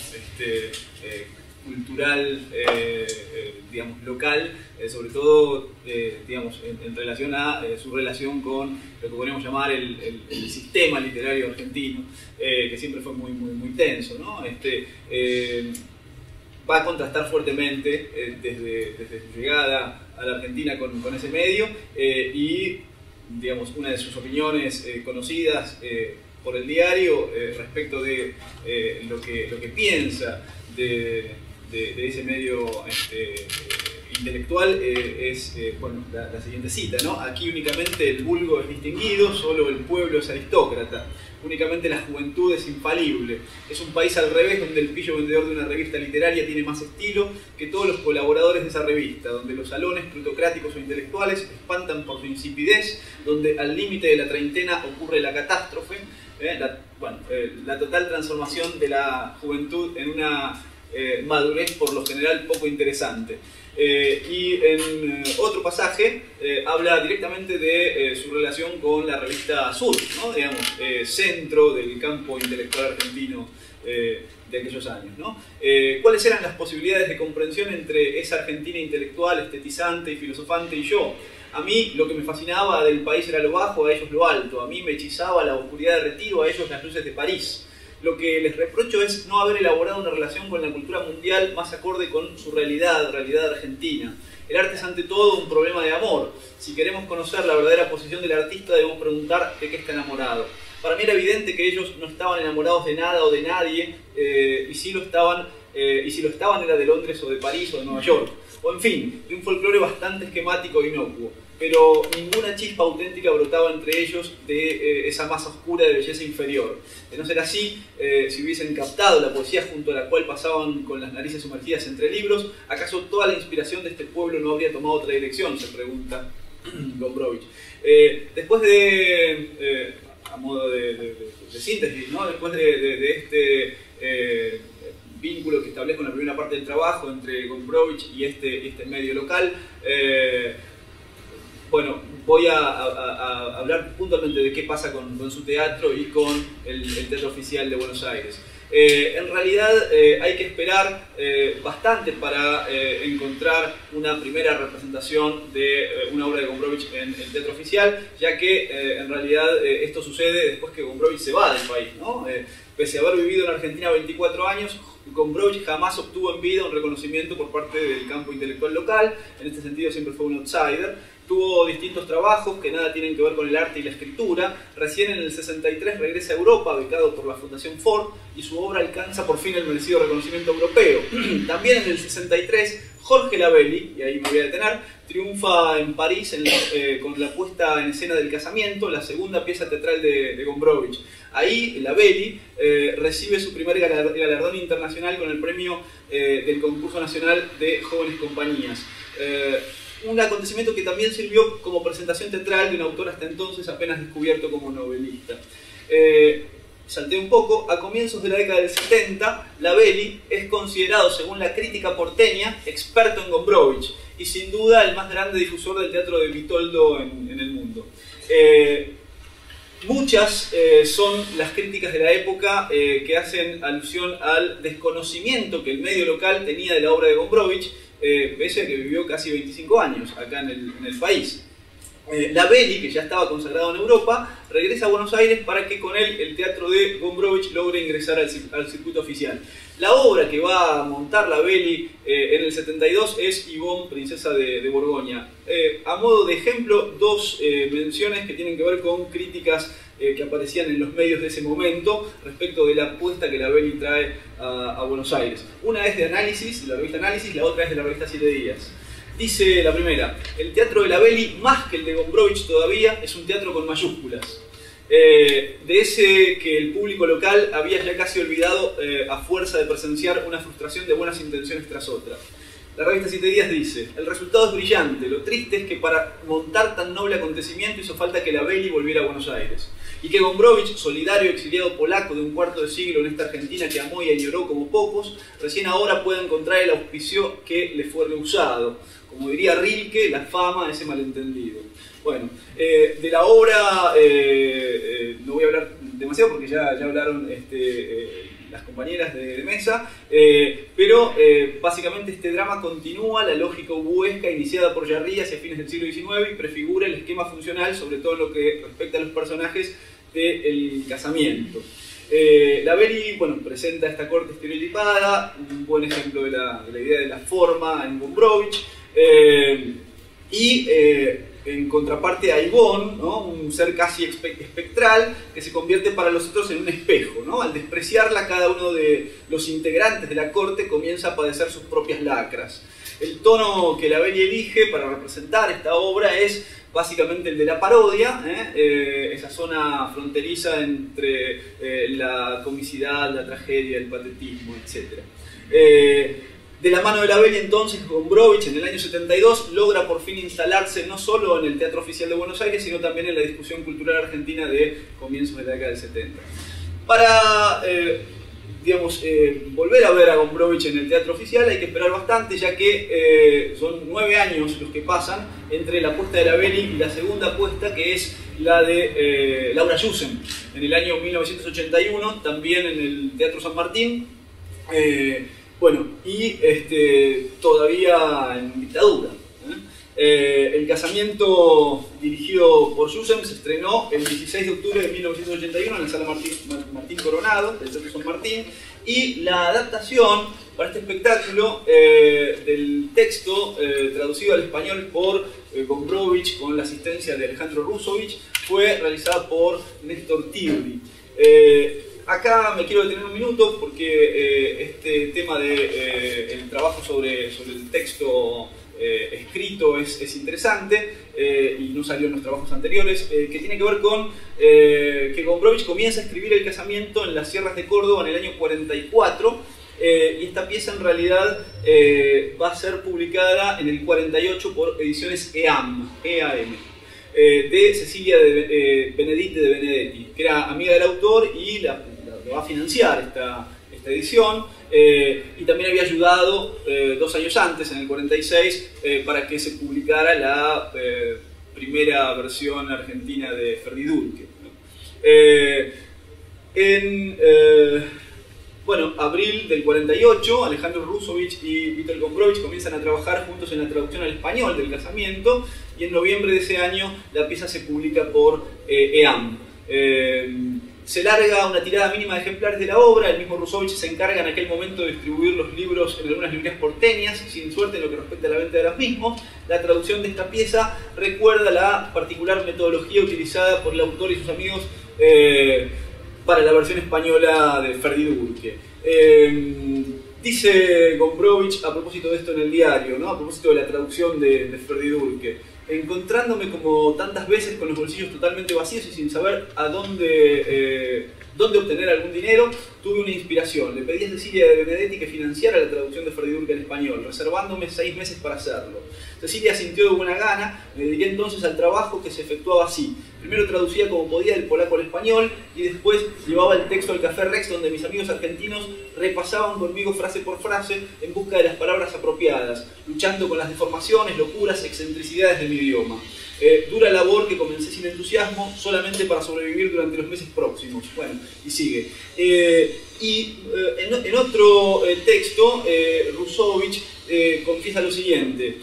cultural, digamos, local, sobre todo, digamos, en relación a su relación con lo que podríamos llamar el sistema literario argentino, que siempre fue muy tenso, ¿no? Va a contrastar fuertemente desde su llegada a la Argentina con ese medio y, digamos, una de sus opiniones conocidas por el diario respecto de lo que piensa de ese medio intelectual es bueno, la siguiente cita, ¿no? Aquí únicamente el vulgo es distinguido, solo el pueblo es aristócrata. Únicamente la juventud es infalible. Es un país al revés, donde el pillo vendedor de una revista literaria tiene más estilo que todos los colaboradores de esa revista, donde los salones plutocráticos o intelectuales espantan por su insipidez, donde al límite de la treintena ocurre la catástrofe, la la total transformación de la juventud en una madurez por lo general poco interesante. Y en otro pasaje habla directamente de su relación con la revista Sur, ¿no? Digamos, centro del campo intelectual argentino de aquellos años, ¿no? ¿Cuáles eran las posibilidades de comprensión entre esa Argentina intelectual, estetizante y filosofante y yo? A mí lo que me fascinaba del país era lo bajo, a ellos lo alto. A mí me hechizaba la oscuridad de Retiro, a ellos las luces de París. Lo que les reprocho es no haber elaborado una relación con la cultura mundial más acorde con su realidad argentina. El arte es ante todo un problema de amor. Si queremos conocer la verdadera posición del artista debemos preguntar de qué está enamorado. Para mí era evidente que ellos no estaban enamorados de nada o de nadie, y si lo estaban era de Londres o de París o de Nueva York. O en fin, de un folclore bastante esquemático e inocuo. Pero ninguna chispa auténtica brotaba entre ellos de esa masa oscura de belleza inferior. De no ser así, si hubiesen captado la poesía junto a la cual pasaban con las narices sumergidas entre libros, ¿acaso toda la inspiración de este pueblo no habría tomado otra dirección?, se pregunta Gombrowicz. Después de, a modo de síntesis, ¿no? Después de este vínculo que establezco en la primera parte del trabajo entre Gombrowicz y este medio local, bueno, voy a hablar puntualmente de qué pasa con su teatro y con el Teatro Oficial de Buenos Aires. En realidad hay que esperar bastante para encontrar una primera representación de una obra de Gombrowicz en el Teatro Oficial, ya que en realidad esto sucede después que Gombrowicz se va del país, ¿no? Pese a haber vivido en Argentina 24 años, Gombrowicz jamás obtuvo en vida un reconocimiento por parte del campo intelectual local. En este sentido siempre fue un outsider. Tuvo distintos trabajos que nada tienen que ver con el arte y la escritura. Recién en el 63 regresa a Europa, becado por la Fundación Ford, y su obra alcanza por fin el merecido reconocimiento europeo. También en el 63, Jorge Lavelli, y ahí me voy a detener, triunfa en París con la puesta en escena del Casamiento, la segunda pieza teatral de Gombrowicz. Ahí Lavelli recibe su primer galardón internacional con el premio del Concurso Nacional de Jóvenes Compañías. Un acontecimiento que también sirvió como presentación teatral de un autor hasta entonces apenas descubierto como novelista. Salté un poco, a comienzos de la década del 70, Lavelli es considerado, según la crítica porteña, experto en Gombrowicz y sin duda el más grande difusor del teatro de Vitoldo en el mundo. Muchas son las críticas de la época que hacen alusión al desconocimiento que el medio local tenía de la obra de Gombrowicz, pese a que vivió casi 25 años acá en el país. Lavelli, que ya estaba consagrado en Europa, regresa a Buenos Aires para que con él el teatro de Gombrowicz logre ingresar al circuito oficial. La obra que va a montar Lavelli en el 72 es Yvonne, princesa de Borgoña. A modo de ejemplo, dos menciones que tienen que ver con críticas que aparecían en los medios de ese momento respecto de la apuesta que Lavelli trae a Buenos Aires. Una es de Análisis, de la revista Análisis, la otra es de la revista 7 Días. Dice la primera: el teatro de Lavelli, más que el de Gombrowicz todavía, es un teatro con mayúsculas. De ese que el público local había ya casi olvidado a fuerza de presenciar una frustración de buenas intenciones tras otra. La revista 7 Días dice: el resultado es brillante, lo triste es que para montar tan noble acontecimiento hizo falta que Lavelli volviera a Buenos Aires. Y que Gombrowicz, solidario exiliado polaco de un cuarto de siglo en esta Argentina que amó y añoró como pocos, recién ahora puede encontrar el auspicio que le fue rehusado. Como diría Rilke, la fama, ese malentendido. Bueno, de la obra no voy a hablar demasiado porque ya hablaron las compañeras de mesa, pero básicamente este drama continúa la lógica ubuesca iniciada por Jarry hacia fines del siglo XIX y prefigura el esquema funcional, sobre todo en lo que respecta a los personajes del Casamiento. Lavelli, bueno, presenta esta corte estereotipada, un buen ejemplo de la idea de la forma en Gombrowicz, y en contraparte a Yvonne, ¿no? Un ser casi espectral que se convierte para los otros en un espejo, ¿no? Al despreciarla, cada uno de los integrantes de la corte comienza a padecer sus propias lacras. El tono que Lavelli elige para representar esta obra es básicamente el de la parodia, esa zona fronteriza entre la comicidad, la tragedia, el patetismo, etc. De la mano de Lavelli, entonces, Gombrowicz en el año 72 logra por fin instalarse no solo en el Teatro Oficial de Buenos Aires, sino también en la discusión cultural argentina de comienzos de la década del 70. Para digamos, volver a ver a Gombrowicz en el teatro oficial hay que esperar bastante, ya que son 9 años los que pasan entre la puesta de la Belli y la segunda puesta, que es la de Laura Jussen, en el año 1981, también en el Teatro San Martín. Bueno, y todavía en dictadura. El casamiento, dirigido por Jussen, se estrenó el 16 de octubre de 1981 en la Sala Martín Coronado, del Teatro San Martín, y la adaptación para este espectáculo del texto traducido al español por Gombrowicz con la asistencia de Alejandro Rusovich fue realizada por Néstor Tirri. Acá me quiero detener un minuto porque este tema de el trabajo sobre el texto escrito es interesante y no salió en los trabajos anteriores, que tiene que ver con que Gombrowicz comienza a escribir El casamiento en las sierras de Córdoba en el año 44, y esta pieza en realidad va a ser publicada en el 48 por ediciones EAM, de Cecilia Beneditti de Benedetti, que era amiga del autor y la va a financiar esta edición, y también había ayudado 2 años antes, en el 46, para que se publicara la primera versión argentina de Ferdidurque, ¿no? Bueno, abril del 48, Alejandro Rusovich y Vítor Gombrowicz comienzan a trabajar juntos en la traducción al español del casamiento, y en noviembre de ese año la pieza se publica por EAM. Se larga una tirada mínima de ejemplares de la obra. El mismo Rusovich se encarga en aquel momento de distribuir los libros en algunas librerías porteñas, sin suerte en lo que respecta a la venta de los mismos. La traducción de esta pieza recuerda la particular metodología utilizada por el autor y sus amigos para la versión española de Ferdidurque. Dice Gombrowicz a propósito de esto en el diario, ¿no? A propósito de la traducción de Ferdidurque: encontrándome como tantas veces con los bolsillos totalmente vacíos y sin saber a dónde obtener algún dinero, tuve una inspiración. Le pedí a Cecilia de Benedetti que financiara la traducción de Ferdidurque al español, reservándome 6 meses para hacerlo. Cecilia sintió de buena gana. Me dediqué entonces al trabajo, que se efectuaba así. Primero traducía como podía del polaco al español, y después llevaba el texto al Café Rex, donde mis amigos argentinos repasaban conmigo frase por frase en busca de las palabras apropiadas, luchando con las deformaciones, locuras, excentricidades de mi idioma. Dura labor que comencé sin entusiasmo, solamente para sobrevivir durante los meses próximos. Bueno, y sigue. En otro texto, Rusovich confiesa lo siguiente.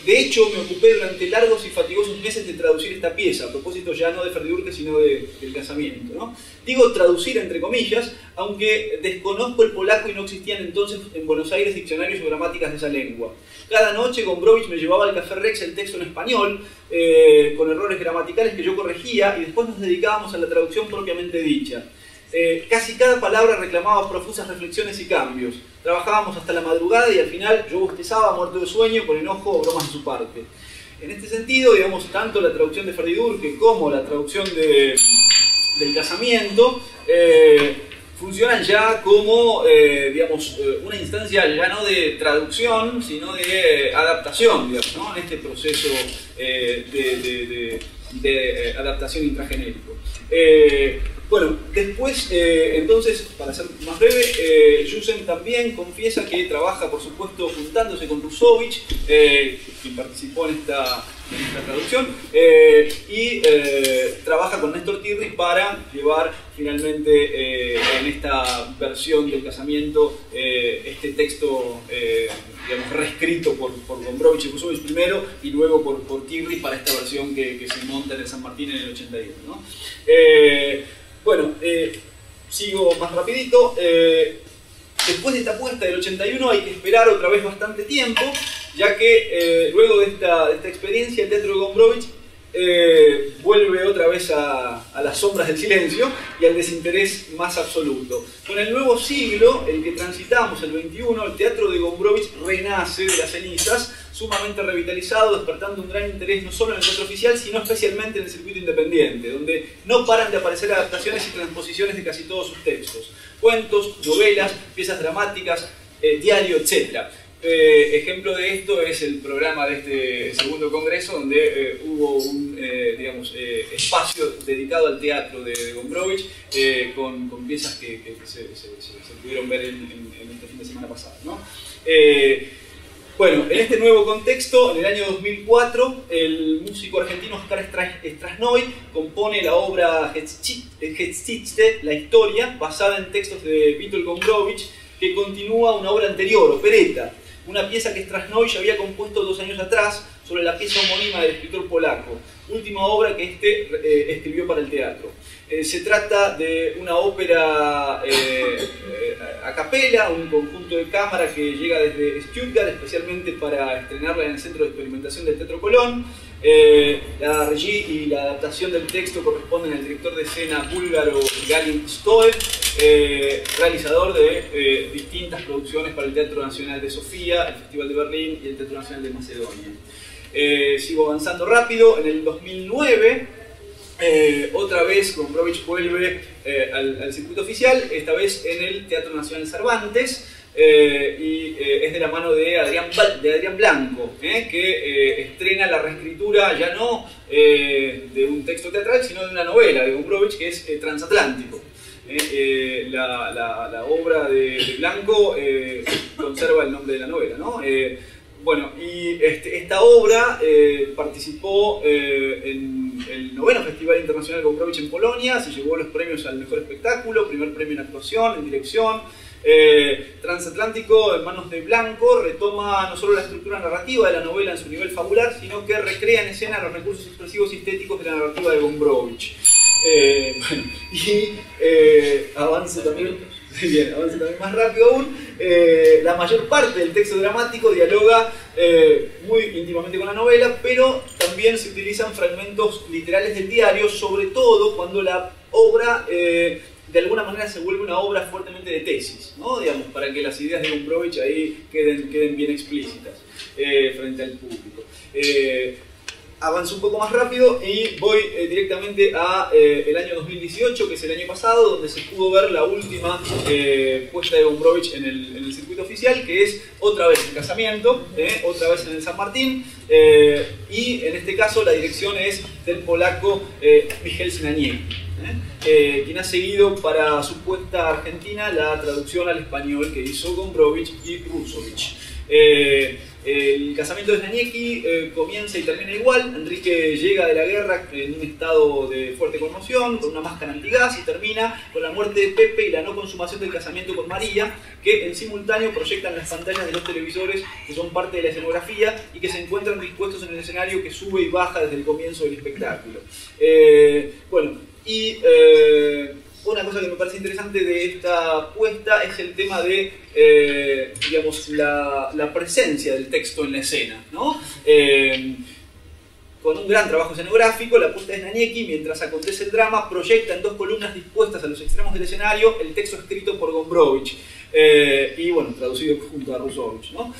De hecho, me ocupé durante largos y fatigosos meses de traducir esta pieza, a propósito ya no de Ferdidurque, sino del casamiento, ¿no? Digo traducir entre comillas, aunque desconozco el polaco y no existían entonces en Buenos Aires diccionarios o gramáticas de esa lengua. Cada noche Gombrowicz me llevaba al Café Rex el texto en español, con errores gramaticales que yo corregía, y después nos dedicábamos a la traducción propiamente dicha. Casi cada palabra reclamaba profusas reflexiones y cambios. Trabajábamos hasta la madrugada y al final yo bostezaba muerto de sueño, con enojo o bromas de su parte. En este sentido, digamos, tanto la traducción de Ferdidurque como la traducción del casamiento funcionan ya como, digamos, una instancia ya no de traducción, sino de adaptación, digamos, ¿no? En este proceso de adaptación intragenérico. Bueno, después, entonces, para ser más breve, Jussen también confiesa que trabaja, por supuesto, juntándose con Rusovich, quien participó en esta traducción, y trabaja con Néstor Tirri para llevar finalmente en esta versión del casamiento este texto, digamos, reescrito por Gombrowicz y Rusovich primero, y luego por Tirri para esta versión que se monta en el San Martín en el 81, ¿no? Bueno, sigo más rapidito. Después de esta puesta del 81 hay que esperar otra vez bastante tiempo, ya que luego de esta experiencia el teatro de Gombrowicz vuelve otra vez a las sombras del silencio y al desinterés más absoluto. Con el nuevo siglo, el que transitamos, el 21, el teatro de Gombrowicz renace de las cenizas, sumamente revitalizado, despertando un gran interés no solo en el teatro oficial, sino especialmente en el circuito independiente, donde no paran de aparecer adaptaciones y transposiciones de casi todos sus textos. Cuentos, novelas, piezas dramáticas, diario, etc. ejemplo de esto es el programa de este segundo congreso, donde hubo un espacio dedicado al teatro de Gombrowicz, con piezas que se pudieron ver en este fin de semana pasado, ¿no? Bueno, en este nuevo contexto, en el año 2004, el músico argentino Oscar Strasnoy compone la obra Geschichte, la historia, basada en textos de Witold Gombrowicz, que continúa una obra anterior, Opereta, una pieza que Strasnoy ya había compuesto 2 años atrás sobre la pieza homónima del escritor polaco, última obra que escribió para el teatro. Se trata de una ópera a capella, un conjunto de cámara que llega desde Stuttgart, especialmente para estrenarla en el Centro de Experimentación del Teatro Colón. La regie y la adaptación del texto corresponden al director de escena búlgaro Galin Stoev, realizador de distintas producciones para el Teatro Nacional de Sofía, el Festival de Berlín y el Teatro Nacional de Macedonia. Sigo avanzando rápido. En el 2009, otra vez Gombrowicz vuelve al circuito oficial, esta vez en el Teatro Nacional Cervantes, y es de la mano de Adrián Blanco, que estrena la reescritura ya no de un texto teatral, sino de una novela de Gombrowicz, que es Transatlántico. La obra de Blanco conserva el nombre de la novela, ¿no? Bueno, y esta obra participó en el 9º Festival Internacional Gombrowicz en Polonia, se llevó los premios al mejor espectáculo, primer premio en actuación, en dirección. Transatlántico, en manos de Blanco, retoma no solo la estructura narrativa de la novela en su nivel fabular, sino que recrea en escena los recursos expresivos y estéticos de la narrativa de Gombrowicz. Avance también más rápido aún. La mayor parte del texto dramático dialoga muy íntimamente con la novela, pero también se utilizan fragmentos literales del diario, sobre todo cuando la obra de alguna manera se vuelve una obra fuertemente de tesis, ¿no? Digamos, para que las ideas de Gombrowicz ahí queden bien explícitas frente al público. Avanzo un poco más rápido y voy directamente a el año 2018, que es el año pasado, donde se pudo ver la última puesta de Gombrowicz en el circuito oficial, que es otra vez el casamiento, otra vez en el San Martín, y en este caso la dirección es del polaco Michel Sinaniecki, quien ha seguido para su puesta argentina la traducción al español que hizo Gombrowicz y Rusovich. El casamiento de Sinaniecki comienza y termina igual. Enrique llega de la guerra en un estado de fuerte conmoción, con una máscara antigás, y termina con la muerte de Pepe y la no consumación del casamiento con María, que en simultáneo proyectan las pantallas de los televisores que son parte de la escenografía y que se encuentran dispuestos en el escenario que sube y baja desde el comienzo del espectáculo. Una cosa que me parece interesante de esta puesta es el tema de, la presencia del texto en la escena, ¿no? Con un gran trabajo escenográfico, la puesta de Sinaniecki, mientras acontece el drama, proyecta en 2 columnas dispuestas a los extremos del escenario el texto escrito por Gombrowicz, y bueno, traducido junto a Rusovich, ¿no?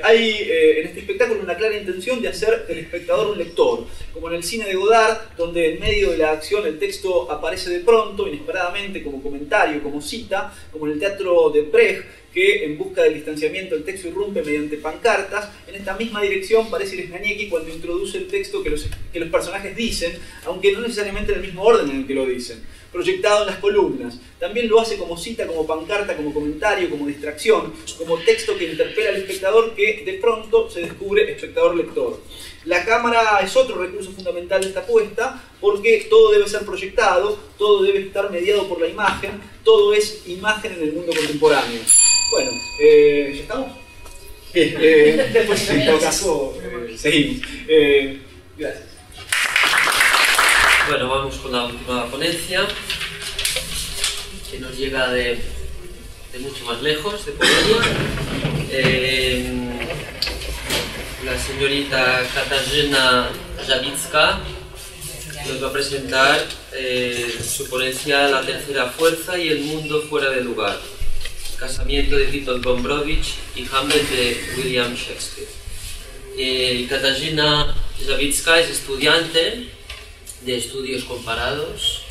Hay en este espectáculo una clara intención de hacer del espectador un lector, como en el cine de Godard, donde en medio de la acción el texto aparece de pronto, inesperadamente, como comentario, como cita, como en el teatro de Brecht, que en busca del distanciamiento el texto irrumpe mediante pancartas. En esta misma dirección parece ir Sinaniecki cuando introduce el texto que los personajes dicen, aunque no necesariamente en el mismo orden en el que lo dicen, proyectado en las columnas. También lo hace como cita, como pancarta, como comentario, como distracción, como texto que interpela al espectador, que de pronto se descubre espectador-lector. La cámara es otro recurso fundamental de esta puesta, porque todo debe ser proyectado, todo debe estar mediado por la imagen, todo es imagen en el mundo contemporáneo. Bueno, ¿ya estamos? Bien, después en todo caso seguimos. Gracias. Bueno, vamos con la última ponencia, que nos llega de mucho más lejos, de Polonia. La señorita Katarzyna Zawicka nos va a presentar su ponencia La tercera fuerza y el mundo fuera de lugar. Casamiento de Witold Gombrowicz y Hamlet de William Shakespeare. Katarzyna Zawicka es estudiante de estudios comparados,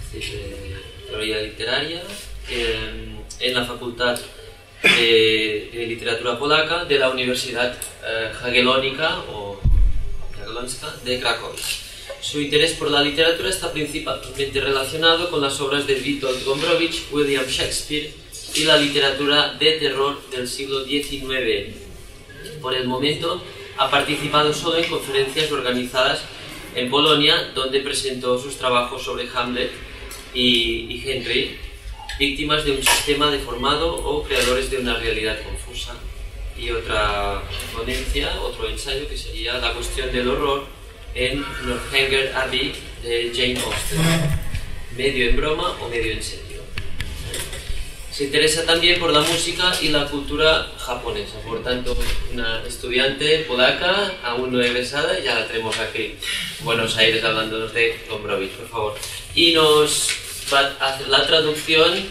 es decir, de teoría literaria, en la Facultad de literatura polaca de la Universidad Jagiellónica de Cracovia. Su interés por la literatura está principalmente relacionado con las obras de Witold Gombrowicz, William Shakespeare y la literatura de terror del siglo XIX. Por el momento ha participado solo en conferencias organizadas en Polonia, donde presentó sus trabajos sobre Hamlet y Henry, víctimas de un sistema deformado o creadores de una realidad confusa. Y otra ponencia, otro ensayo, que sería la cuestión del horror en Northanger Abbey de Jane Austen, medio en broma o medio en serio. Se interesa también por la música y la cultura japonesa, por tanto, una estudiante polaca, aún no egresada, ya la tenemos aquí en Buenos Aires hablándonos de Gombrowicz, por favor. Y nos va a hacer la traducción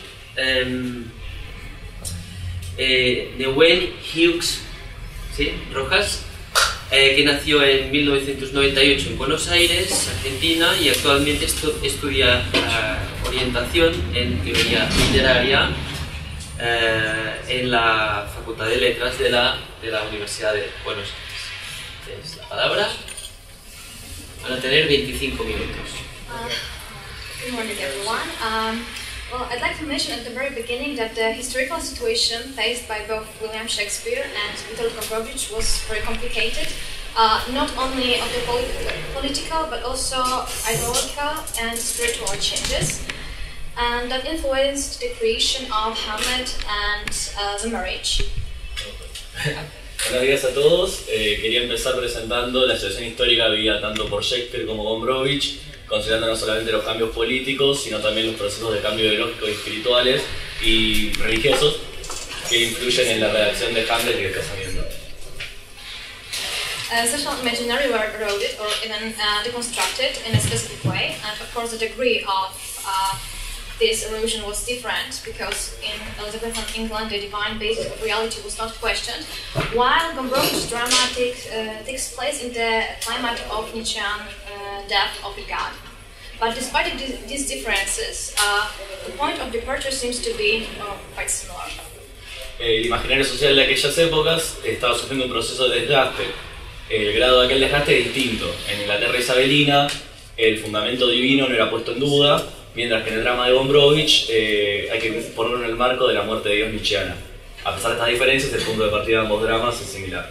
de Wayne Hughes, ¿sí? Rojas, que nació en 1998 en Buenos Aires, Argentina, y actualmente estudia orientación en teoría literaria en la Facultad de Letras de la Universidad de Buenos Aires. Es la palabra. Van a tener 25 minutos. Good morning, everyone. Well, I'd like to mention at the very beginning that the historical situation faced by both William Shakespeare and Witold Gombrowicz was very complicated, not only of the political but also ideological and spiritual changes, and that influenced the creation of Hamlet and the marriage. Buenos días a todos. Quería empezar presentando la situación histórica vivida tanto por Shakespeare como Gombrowicz, considerando no solamente los cambios políticos, sino también los procesos de cambio ideológicos y espirituales y religiosos que influyen en la redacción de Hamlet y el casamiento. Social imaginary were eroded or even deconstructed in a specific way, and of course the degree of this erosion was different because in Elizabethan England the divine basis of reality was not questioned, while Gombrowicz drama takes place in the climate of Nietzschean death of the god. But despite these differences, the point of departure seems to be quite similar. El imaginario social de aquellas épocas estaba sufriendo un proceso de desgaste. El grado de aquel desgaste es distinto. En Inglaterra isabelina, el fundamento divino no era puesto en duda, mientras que en el drama de Gombrowicz hay que ponerlo en el marco de la muerte de Dios nietzscheana. A pesar de estas diferencias, el punto de partida de ambos dramas es similar.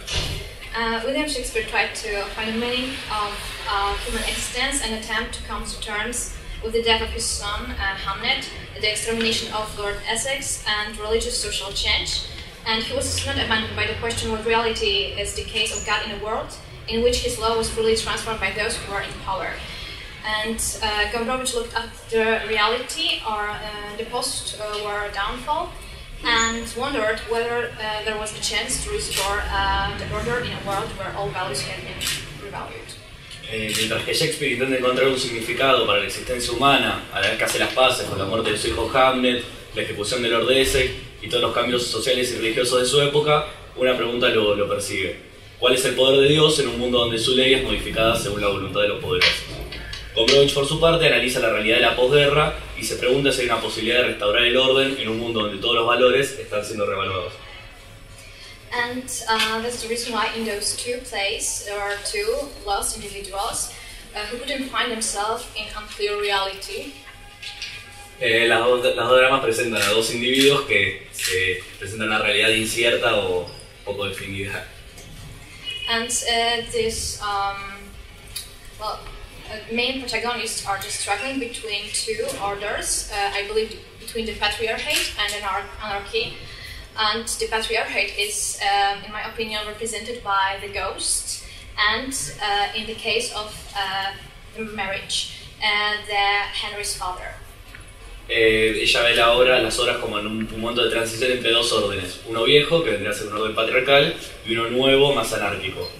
William Shakespeare tried to find a meaning of human existence and attempt to come to terms with the death of his son, Hamlet, the extermination of Lord Essex, and religious social change. And he was not abandoned by the question what reality is the case of God in a world in which his law was really transformed by those who were in power. And Gombrowicz looked at the reality or the post-war downfall and wondered whether there was a chance to restore the order in a world where all values had been revalued. Mientras que Shakespeare intenta encontrar un significado para la existencia humana, a la vez que hace las paces con la muerte de su hijo Hamlet, la ejecución de Lord Essex y todos los cambios sociales y religiosos de su época, una pregunta lo persigue. ¿Cuál es el poder de Dios en un mundo donde su ley es modificada según la voluntad de los poderosos? Gombrowicz, por su parte, analiza la realidad de la posguerra y se pregunta si hay una posibilidad de restaurar el orden en un mundo donde todos los valores están siendo revaluados. And that's the reason why in those two plays there are two lost individuals who couldn't find themselves in unclear reality. Las dos dramas presentan a dos individuos que presentan una realidad incierta o poco definida. And this main protagonists are just struggling between two orders, I believe between the patriarchate and anarchy. And the patriarchate is, in my opinion, represented by the ghost, and in the case of the marriage, the Henry's father. Ella ve las obras como en un momento de transición entre dos órdenes, uno viejo, que vendría a ser un orden patriarcal, y uno nuevo, más anárquico.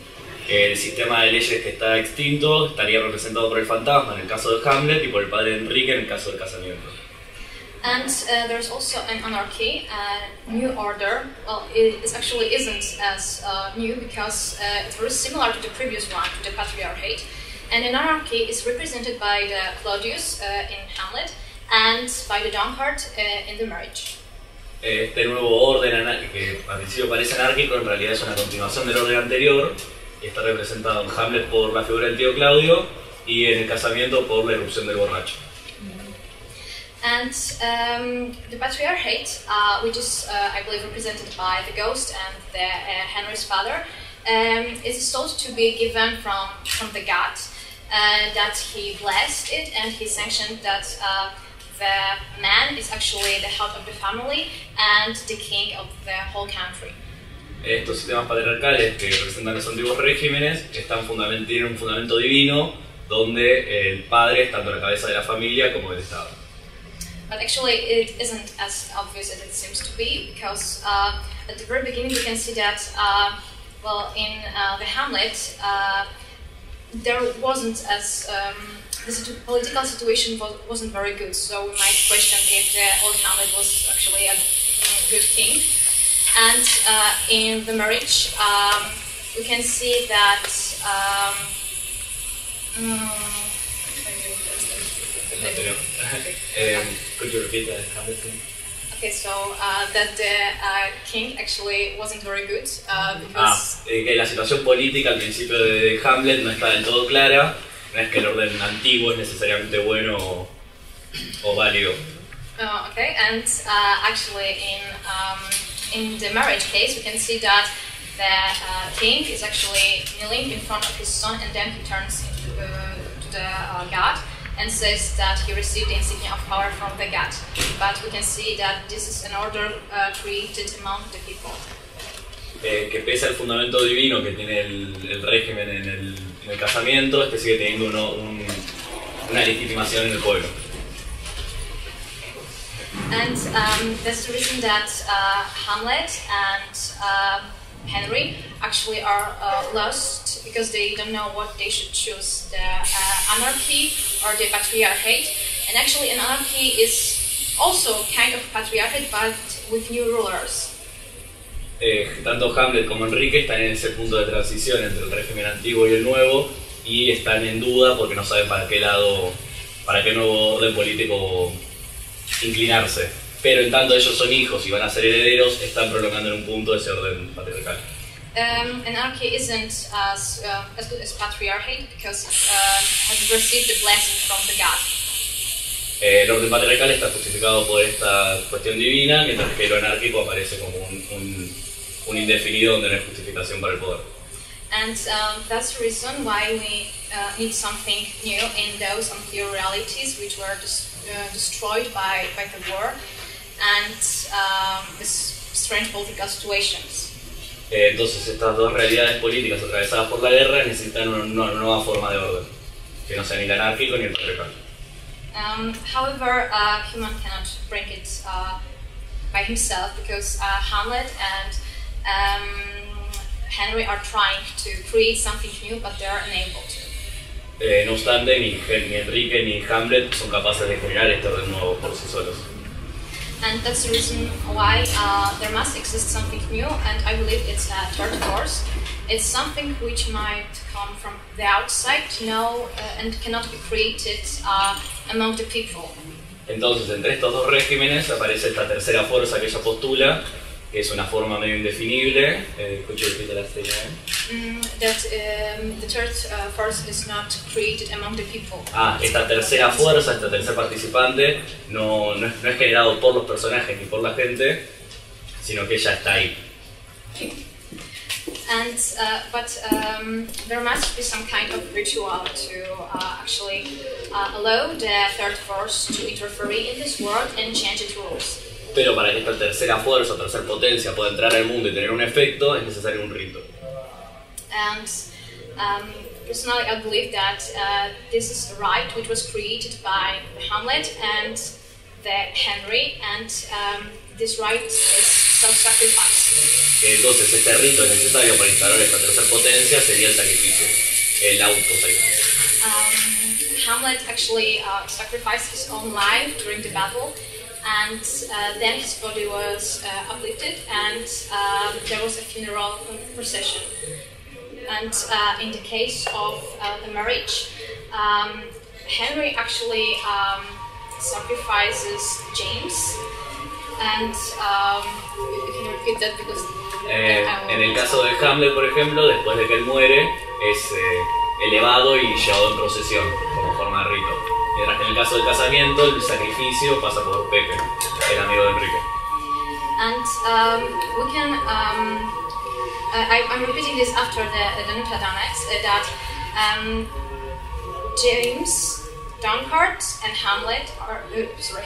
El sistema de leyes que está extinto estaría representado por el fantasma en el caso de Hamlet y por el padre de Enrique en el caso del casamiento. And there's also an anarchy, new order. Well, it actually isn't as new because it's very similar to the previous one, to the patriarchate. And an anarchy is represented by the Claudius in Hamlet and by the Domhart in the marriage. Este nuevo orden, que al principio parece anárquico, en realidad es una continuación del orden anterior, y está representado en Hamlet por la figura del tío Claudio y en el casamiento por la irrupción del borracho. And the patriarchate, which is, I believe, represented by the ghost and Henry's father, is thought to be given from the god, that he blessed it and he sanctioned that the man is actually the head of the family and the king of the whole country. Estos sistemas patriarcales que representan los antiguos regímenes tienen un fundamento divino donde el padre es tanto la cabeza de la familia como del Estado. But actually it isn't as obvious as it seems to be, because at the very beginning we can see that, in the Hamlet, there wasn't as the political situation wasn't very good, so we might question if the old Hamlet was actually a good king. And in the marriage, we can see that Could you repeat that, Hamlet? okay, so that the king actually wasn't very good because que la situación política al principio de Hamlet no está del todo clara. No es que el orden antiguo es necesariamente bueno o válido. Okay, and actually in the marriage case, we can see that the king is actually kneeling in front of his son, and then he turns to the god and says that he received the insignia of power from the god. But we can see that this is an order created among the people. Que pese al fundamento divino que tiene el régimen en el casamiento, sigue teniendo una legitimación en el pueblo. And that's the reason that Hamlet and Henry actually are lost, because they don't know what they should choose, the anarchy or the patriarchate. And actually an anarchy is also kind of patriarchate, but with new rulers. Tanto Hamlet como Enrique están en ese punto de transición entre el régimen antiguo y el nuevo, y están en duda porque no saben para qué nuevo orden político inclinarse. Pero en tanto ellos son hijos y van a ser herederos, están prolongando en un punto ese orden patriarcal. Anarchy isn't as good as patriarchate because it has received the blessing from the god. El orden patriarcal está justificado por esta cuestión divina, mientras que lo anárquico aparece como un indefinido donde no hay justificación para el poder. And that's the reason why we need something new in those anterior realities which were destroyed by the war and these strange political situations. Entonces estas dos realidades políticas atravesadas por la guerra necesitan una nueva forma de orden, que no sea ni el anárquico ni el patriarcal. However, human cannot bring it by himself, because Hamlet and Henry are trying to create something new, but they are unable to. No obstante, ni Enrique ni Hamlet son capaces de generar este orden nuevo por sí solos. And that's the reason why there must exist something new, and I believe it's a third force. It's something which might come from the outside, and cannot be created among the people. Entonces, entre estos dos regímenes aparece esta tercera fuerza que ella postula, que es una forma medio indefinible. Could you repeat the last thing? That the third force is not created among the people. Esta tercera fuerza, este tercer participante, no es generado por los personajes ni por la gente, sino que ella está ahí. And but there must be some kind of ritual to actually allow the third force to interfere in this world and change its rules. Pero para que esta tercera fuerza, tercera potencia pueda entrar al mundo y tener un efecto, es necesario un rito. And personally, I believe that this is a rite which was created by Hamlet and Henry, and this rite is self-sacrifice. Entonces, este rito necesario para instalar esta tercera potencia sería el sacrificio, el autosacrificio. Hamlet actually sacrificed his own life during the battle, and then his body was uplifted, and there was a funeral procession. And in the case of the marriage, Henry actually sacrifices James, And you can repeat that because En el caso de Hamlet, por ejemplo, después de que él muere, es elevado y llevado en procesión como forma de rito. Mientras que en el caso del casamiento, el sacrificio pasa por Pepe, el amigo de Enrique. And we can. I'm repeating this after the Nutad Annex that James, Dunkard, and Hamlet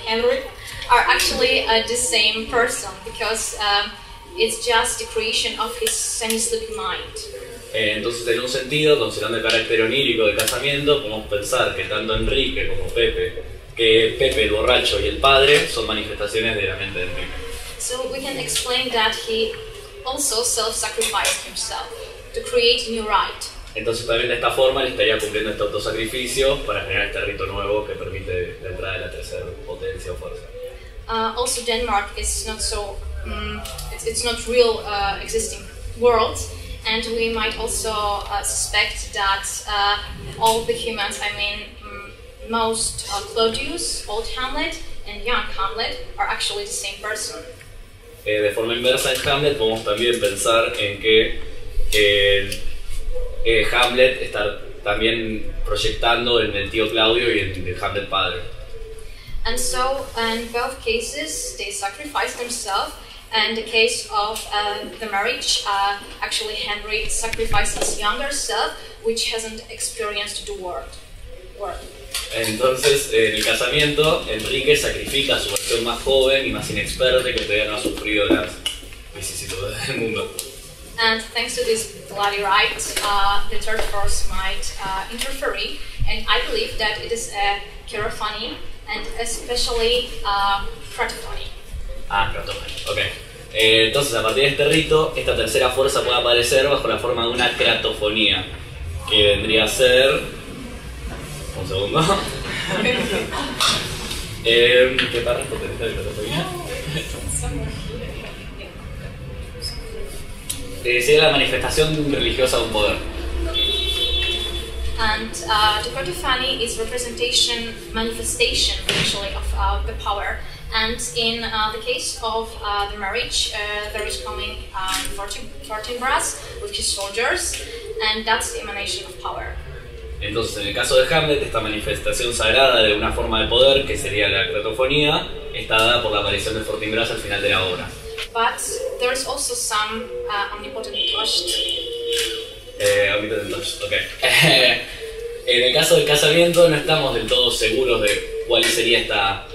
Henry are actually the same person because it's just the creation of his semi-sleeping mind. Entonces, en un sentido, considerando el carácter onírico del casamiento, podemos pensar que tanto Enrique como Pepe, el borracho y el padre, son manifestaciones de la mente de Enrique. So we can explain that he also self-sacrificed himself to create a new right. Entonces, también de esta forma, él estaría cumpliendo este autosacrificio para generar este rito nuevo que permite la entrada de la tercera potencia o fuerza. Also, Denmark is not so. It's not real existing world. And we might also suspect that all the humans, I mean, most Claudius, old Hamlet, and young Hamlet are actually the same person. De forma inversa en Hamlet podemos también pensar en que Hamlet está también proyectando en el tío Claudio y en el Hamlet padre. And so, in both cases, they sacrifice themselves. And in the case of the marriage, actually Henry sacrificed his younger self, which hasn't experienced the world. Entonces, en el casamiento, Enrique sacrifica a su versión más joven y más inexperta que todavía no ha sufrido las vicisitudes del mundo. And thanks to this bloody rite, the third force might interfere, and I believe that it is a Cherophany and especially Cratophany. Cratophany, ok. Entonces, a partir de este rito, esta tercera fuerza puede aparecer bajo la forma de una cratofonía, que vendría a ser... Un segundo. ¿Qué párrafo tenés de cratofonía? Sería la manifestación religiosa de un poder. And the Cratophany is manifestation actually of the power. And in the case of the marriage, there is coming 14 brass, which is soldiers, and that's the emanation of power. Entonces, en el caso de Hamlet, esta manifestación sagrada de una forma de poder, que sería la cratofonía, está dada por la aparición de Fortinbras al final de la obra. But there is also some omnipotent touched. Omnipotent touched, ok. En el caso del casamiento, no estamos del todo seguros de cuál sería esta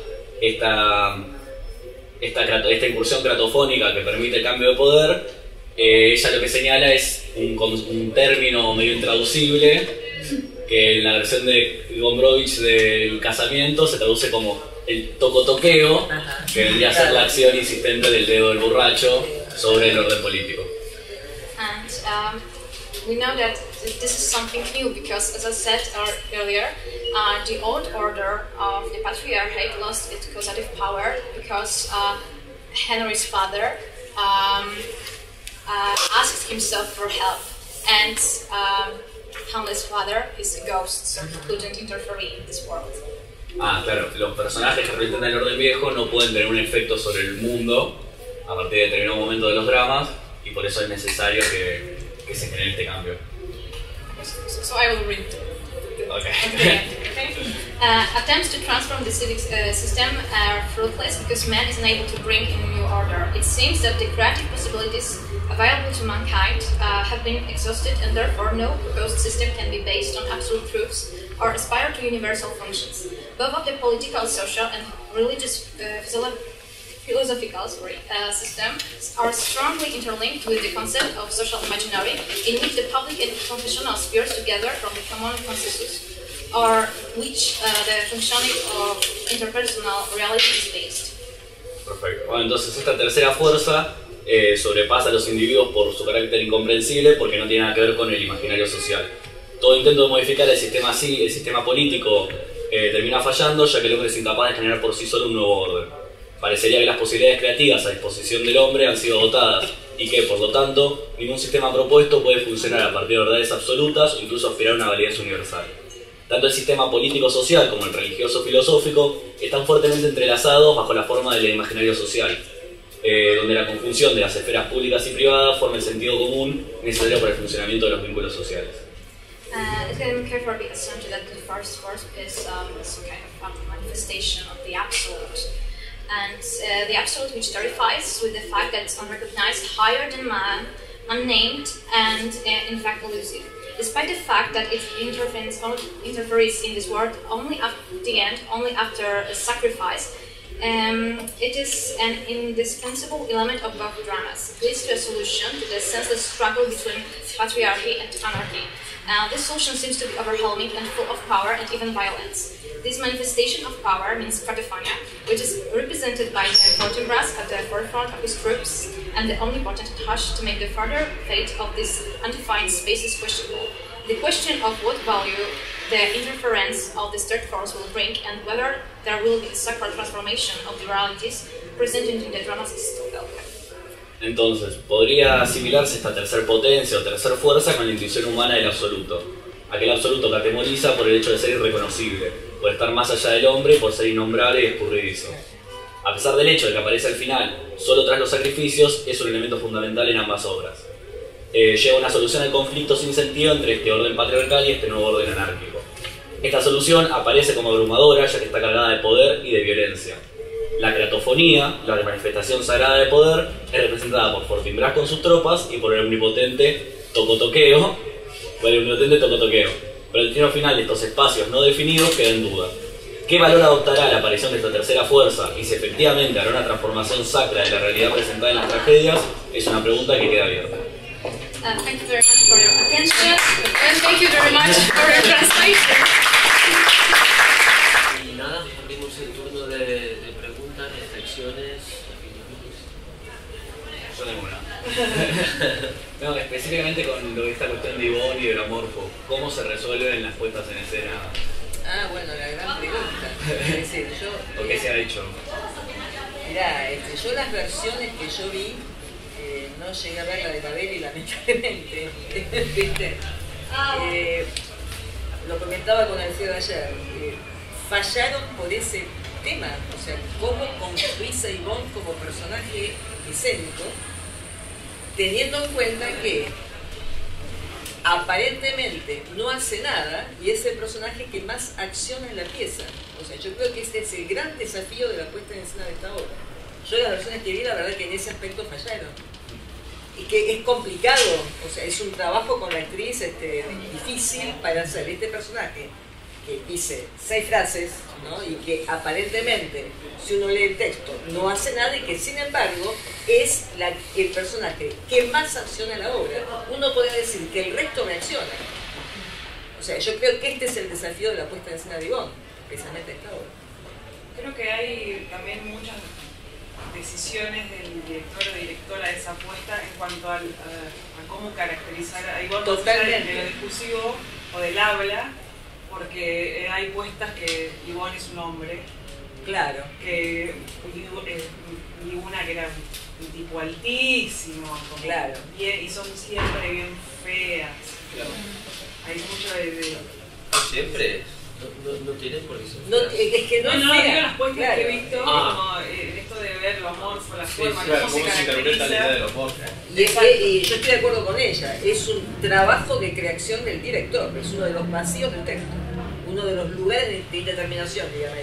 incursión cratofónica que permite el cambio de poder. Ella lo que señala es un término medio intraducible que en la versión de Gombrowicz del casamiento se traduce como el tocotoqueo, que vendría a ser la acción insistente del dedo del borracho sobre el orden político. And we know that this is something new because, as I said earlier, the old order of the Patriarchate lost its causative power because Henry's father asked himself for help, and Hamlet's father is a ghost, so he couldn't interfere in this world. Claro, los personajes que representan el orden viejo no pueden tener un efecto sobre el mundo a partir de determinado momento de los dramas, y por eso es necesario que se genere este cambio. So I will read. Okay. Attempts to transform the civic system are fruitless because man is unable to bring in a new order. It seems that the creative possibilities available to mankind have been exhausted, and therefore no proposed system can be based on absolute truths or aspire to universal functions. Both of the political, social, and religious philosophical systems are strongly interlinked with the concept of social imaginary, in which the public and confessional spheres together from the common consensus, or which the functioning of interpersonal reality is based. Perfecto. Bueno, entonces esta tercera fuerza sobrepasa a los individuos por su carácter incomprensible, porque no tiene nada que ver con el imaginario social. Todo intento de modificar el sistema político termina fallando, ya que el hombre es incapaz de generar por sí solo un nuevo orden. Parecería que las posibilidades creativas a disposición del hombre han sido dotadas y que, por lo tanto, ningún sistema propuesto puede funcionar a partir de verdades absolutas o incluso aspirar a una validez universal. Tanto el sistema político-social como el religioso-filosófico están fuertemente entrelazados bajo la forma del imaginario social, donde la conjunción de las esferas públicas y privadas forma el sentido común necesario para el funcionamiento de los vínculos sociales. It can therefore be assumed that the first force is some kind of manifestation of the absolute. And the absolute which terrifies with the fact that it's unrecognized, higher than man, unnamed, and in fact elusive. Despite the fact that it interferes in this world only at the end, only after a sacrifice, it is an indispensable element of both dramas. It leads to a solution to the senseless struggle between patriarchy and anarchy. This solution seems to be overwhelming and full of power and even violence. This manifestation of power means Cratophonia, which is represented by the Fortinbras at the forefront of his troops and the omnipotent Hush to make the further fate of these undefined spaces questionable. The question of what value the interference of this third force will bring and whether there will be a sacral transformation of the realities presented in the dramas is still open. Entonces, podría asimilarse esta tercer potencia o tercer fuerza con la intuición humana del absoluto. Aquel absoluto que atemoriza por el hecho de ser irreconocible, por estar más allá del hombre y por ser innombrable y escurridizo. A pesar del hecho de que aparece al final, solo tras los sacrificios, es un elemento fundamental en ambas obras. Lleva una solución al conflicto sin sentido entre este orden patriarcal y este nuevo orden anárquico. Esta solución aparece como abrumadora ya que está cargada de poder y de violencia. La cratofonía, la manifestación sagrada de poder, es representada por Fortinbras con sus tropas y por el omnipotente Tocotoqueo. Pero el destino final de estos espacios no definidos queda en duda. ¿Qué valor adoptará la aparición de esta tercera fuerza y si efectivamente hará una transformación sacra de la realidad presentada en las tragedias? Es una pregunta que queda abierta. Thank you very much for your attention and thank you very much for your translation. Y nada, abrimos el turno de preguntas, reflexiones, opiniones. Yo tengo una. No, específicamente con esta cuestión de Ivonne y del amorfo, ¿cómo se resuelven las puestas en escena? Ah, bueno, la gran pregunta. Es decir, ¿O qué se ha hecho? Mirá, yo las versiones que yo vi, no llegué a ver la de Babel y lamentablemente, ¿viste? Lo comentaba con Alfredo ayer, fallaron por ese tema, o sea, cómo construirse a Ivonne como personaje escénico, teniendo en cuenta que aparentemente no hace nada y es el personaje que más acciona en la pieza. O sea, yo creo que este es el gran desafío de la puesta en escena de esta obra. Yo las versiones que vi, la verdad que en ese aspecto fallaron. Y que es complicado, o sea, es un trabajo con la actriz difícil para hacer este personaje que dice 6 frases, ¿no? Y que aparentemente, si uno lee el texto, no hace nada y que sin embargo es el personaje que más acciona la obra. Uno podría decir que el resto reacciona. O sea, yo creo que este es el desafío de la puesta en escena de Ivonne, precisamente esta obra. Creo que hay también muchas decisiones del director o directora de esa apuesta en cuanto a cómo caracterizar a Ivonne, de lo discursivo o del habla, porque hay puestas que Ivonne es un hombre. Claro. Y una que era un tipo altísimo, como claro. Y son siempre bien feas. Claro. Hay mucho de... Siempre. No tienen por qué ser no, es que no digo las puestas claro. que he visto, como esto de ver lo amorfo, la forma, claro, cómo se caracteriza. Y yo estoy de acuerdo con ella, es un trabajo de creación del director, es uno de los vacíos del texto, uno de los lugares de indeterminación, digamos,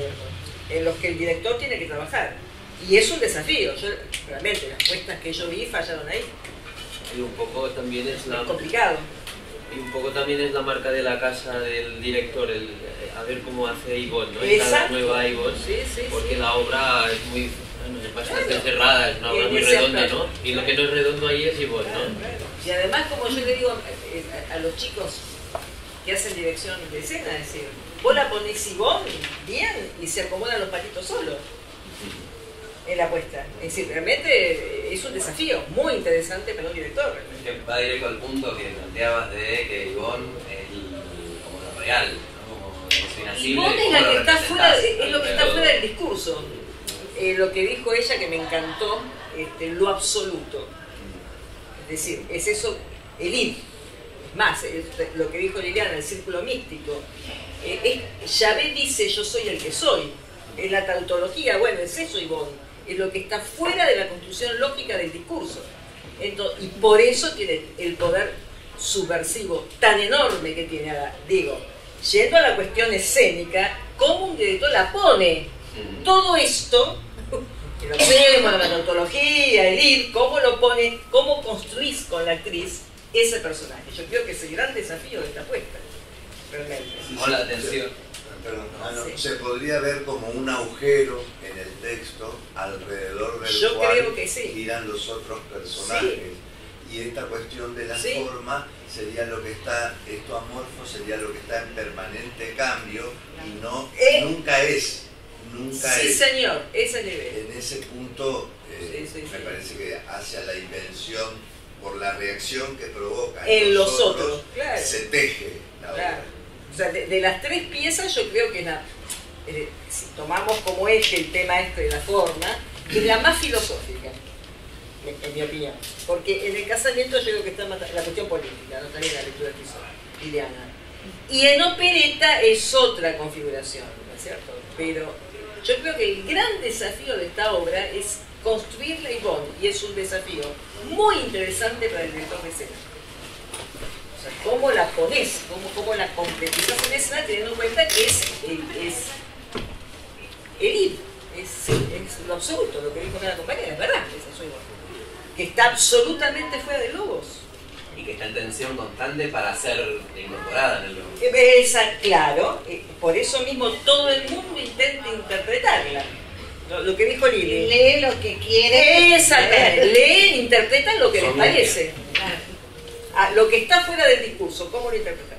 en los que el director tiene que trabajar. Y es un desafío, realmente las puestas que yo vi fallaron ahí. Y un poco también es complicado. Y un poco también es la marca de la casa del director, a ver cómo hace Ivonne, ¿no? Exacto. La nueva Ivonne, sí, porque la obra es muy, es bastante cerrada, es una obra muy redonda, ¿no? Y lo que no es redondo ahí es Ivonne, ¿no? Y además, como yo le digo a los chicos que hacen dirección de escena, es decir, vos la ponés Ivonne bien y se acomodan los patitos solos en la puesta. Es decir, realmente es un desafío muy interesante para un director. Que va directo al punto que planteabas de que Ivonne es como lo real, ¿no? Como es inacible. Ivonne es la que está fuera, es lo que está fuera del discurso. Lo que dijo ella que me encantó, lo absoluto. Es decir, es eso, el ir. Más, lo que dijo Liliana, el círculo místico. Yahvé dice yo soy el que soy. Es la tautología, bueno, es eso Ivonne. es lo que está fuera de la construcción lógica del discurso. Entonces, y por eso tiene el poder subversivo tan enorme que tiene. Ahora, digo, yendo a la cuestión escénica, ¿cómo un director la pone? Todo esto, el obsemo, la metodología, el ir, ¿cómo lo pone? ¿Cómo construís con la actriz ese personaje? Yo creo que es el gran desafío de esta apuesta, realmente. Con la atención. Perdón, Sí. se podría ver como un agujero en el texto alrededor del Yo cual creo que sí. giran los otros personajes. Y esta cuestión de la Sí. forma sería lo que está, esto amorfo sería lo que está en permanente cambio y no, nunca es. Nunca Sí, es. señor, ese nivel. En ese punto Sí. me parece que hacia la invención, por la reacción que provoca En los otros, claro. se teje la obra. Claro. O sea, de las tres piezas yo creo que si tomamos como eje el tema este de la forma, es la más filosófica, en mi opinión. Porque en el casamiento yo creo que está más la cuestión política, no también la lectura que hizo Liliana. Y en opereta es otra configuración, ¿no es cierto? Pero yo creo que el gran desafío de esta obra es construir la Yvonne, y es un desafío muy interesante para el director de escena. O sea, cómo la pones, cómo la concretizas en escena, teniendo en cuenta que es el ir, es lo absoluto, lo que dijo la compañera, es verdad, es eso igual. Que está absolutamente fuera de logos. Y que está en tensión constante para ser incorporada en el logo. Claro, por eso mismo todo el mundo intenta interpretarla. Lo que dijo Lili. Lee lo que quiere. Exactamente, leen, interpretan lo que les Son parece. Lo que está fuera del discurso, ¿cómo lo interpretan?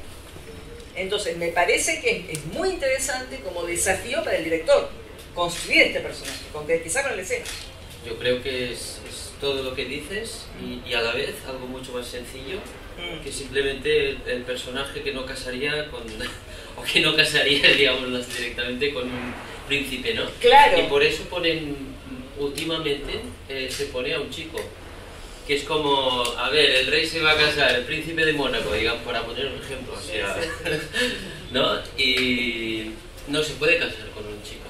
Entonces, me parece que es muy interesante como desafío para el director construir este personaje, concretizarlo en la escena. Yo creo que es todo lo que dices y a la vez algo mucho más sencillo que simplemente el personaje que no casaría con o que no casaría, digamos, directamente con un príncipe, ¿no? Claro. Y por eso ponen últimamente se pone a un chico que es como, a ver, el rey se va a casar, el príncipe de Mónaco, digamos, para poner un ejemplo, o sea, ¿no? Y no se puede casar con un chico.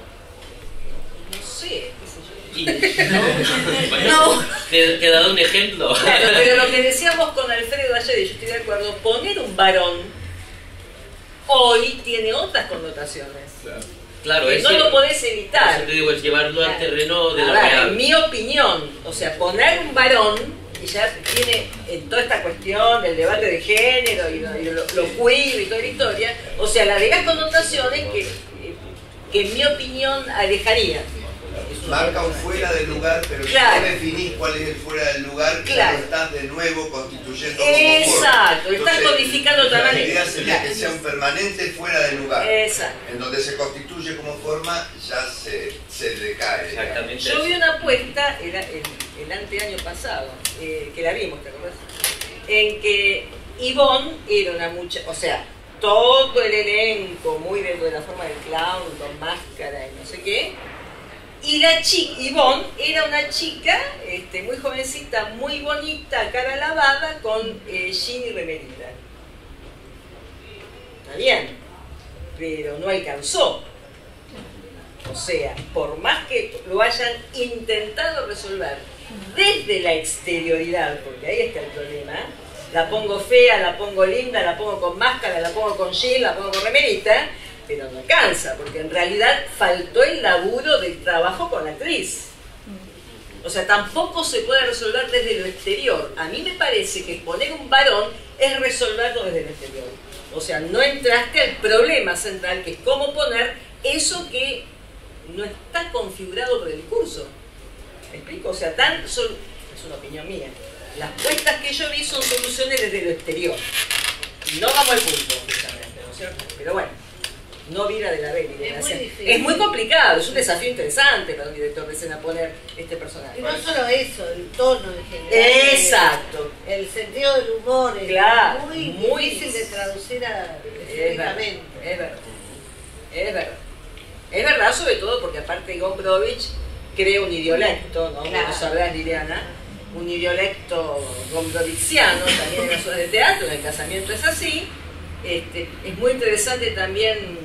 No sé, qué sé yo. Y, bueno, te he dado un ejemplo. Claro, pero lo que decíamos con Alfredo ayer, y yo estoy de acuerdo, poner un varón hoy tiene otras connotaciones. Claro, que es no lo podés evitar. Eso te digo, es llevarlo al terreno de lo Ahora, real. en mi opinión, o sea, poner un varón, y ya tiene en toda esta cuestión del debate de género y lo queer y toda la historia, o sea, le agregás connotaciones que en mi opinión alejaría. Marca un fuera del lugar, pero Claro. si no definís cuál es el fuera del lugar, Claro. ya lo estás de nuevo constituyendo como Exacto, forma. estás codificando de otra la manera. idea sería que sea un permanente fuera del lugar. Exacto. En donde se constituye como forma, ya se decae. Exactamente. Yo vi una apuesta, era el anteaño pasado, que la vimos, ¿te acuerdas? En que Yvonne era una muchacha, o sea, todo el elenco muy dentro de la forma del clown, con máscara y no sé qué. Y la chica, Yvonne, era una chica muy jovencita, muy bonita, cara lavada, con jean y remerita. Está bien, pero no alcanzó. O sea, por más que lo hayan intentado resolver desde la exterioridad, porque ahí está el problema, la pongo fea, la pongo linda, la pongo con máscara, la pongo con jean, la pongo con remerita, pero no alcanza, porque en realidad faltó el laburo del trabajo con la actriz. O sea, tampoco se puede resolver desde lo exterior. A mí me parece que poner un varón es resolverlo desde el exterior. O sea, no entraste al problema central, que es cómo poner eso que no está configurado por el discurso. ¿Me explico? O sea, es una opinión mía. Las puestas que yo vi son soluciones desde lo exterior. Y no vamos al punto, justamente, ¿no es cierto? Pero bueno, no vira de la Belli. Es muy difícil. Es muy complicado, es un desafío interesante para un director de escena poner este personaje. Y no solo eso, el tono en general. Exacto. El sentido del humor es Claro, muy muy difícil de traducir Es verdad, escénicamente. es verdad. Es verdad. Es verdad, sobre todo porque aparte Gombrowicz crea un idiolecto, ¿no? Claro. Vos sabrás, Liliana, un idiolecto gombrowicziano también en las obras de teatro, en el casamiento es así. Es muy interesante también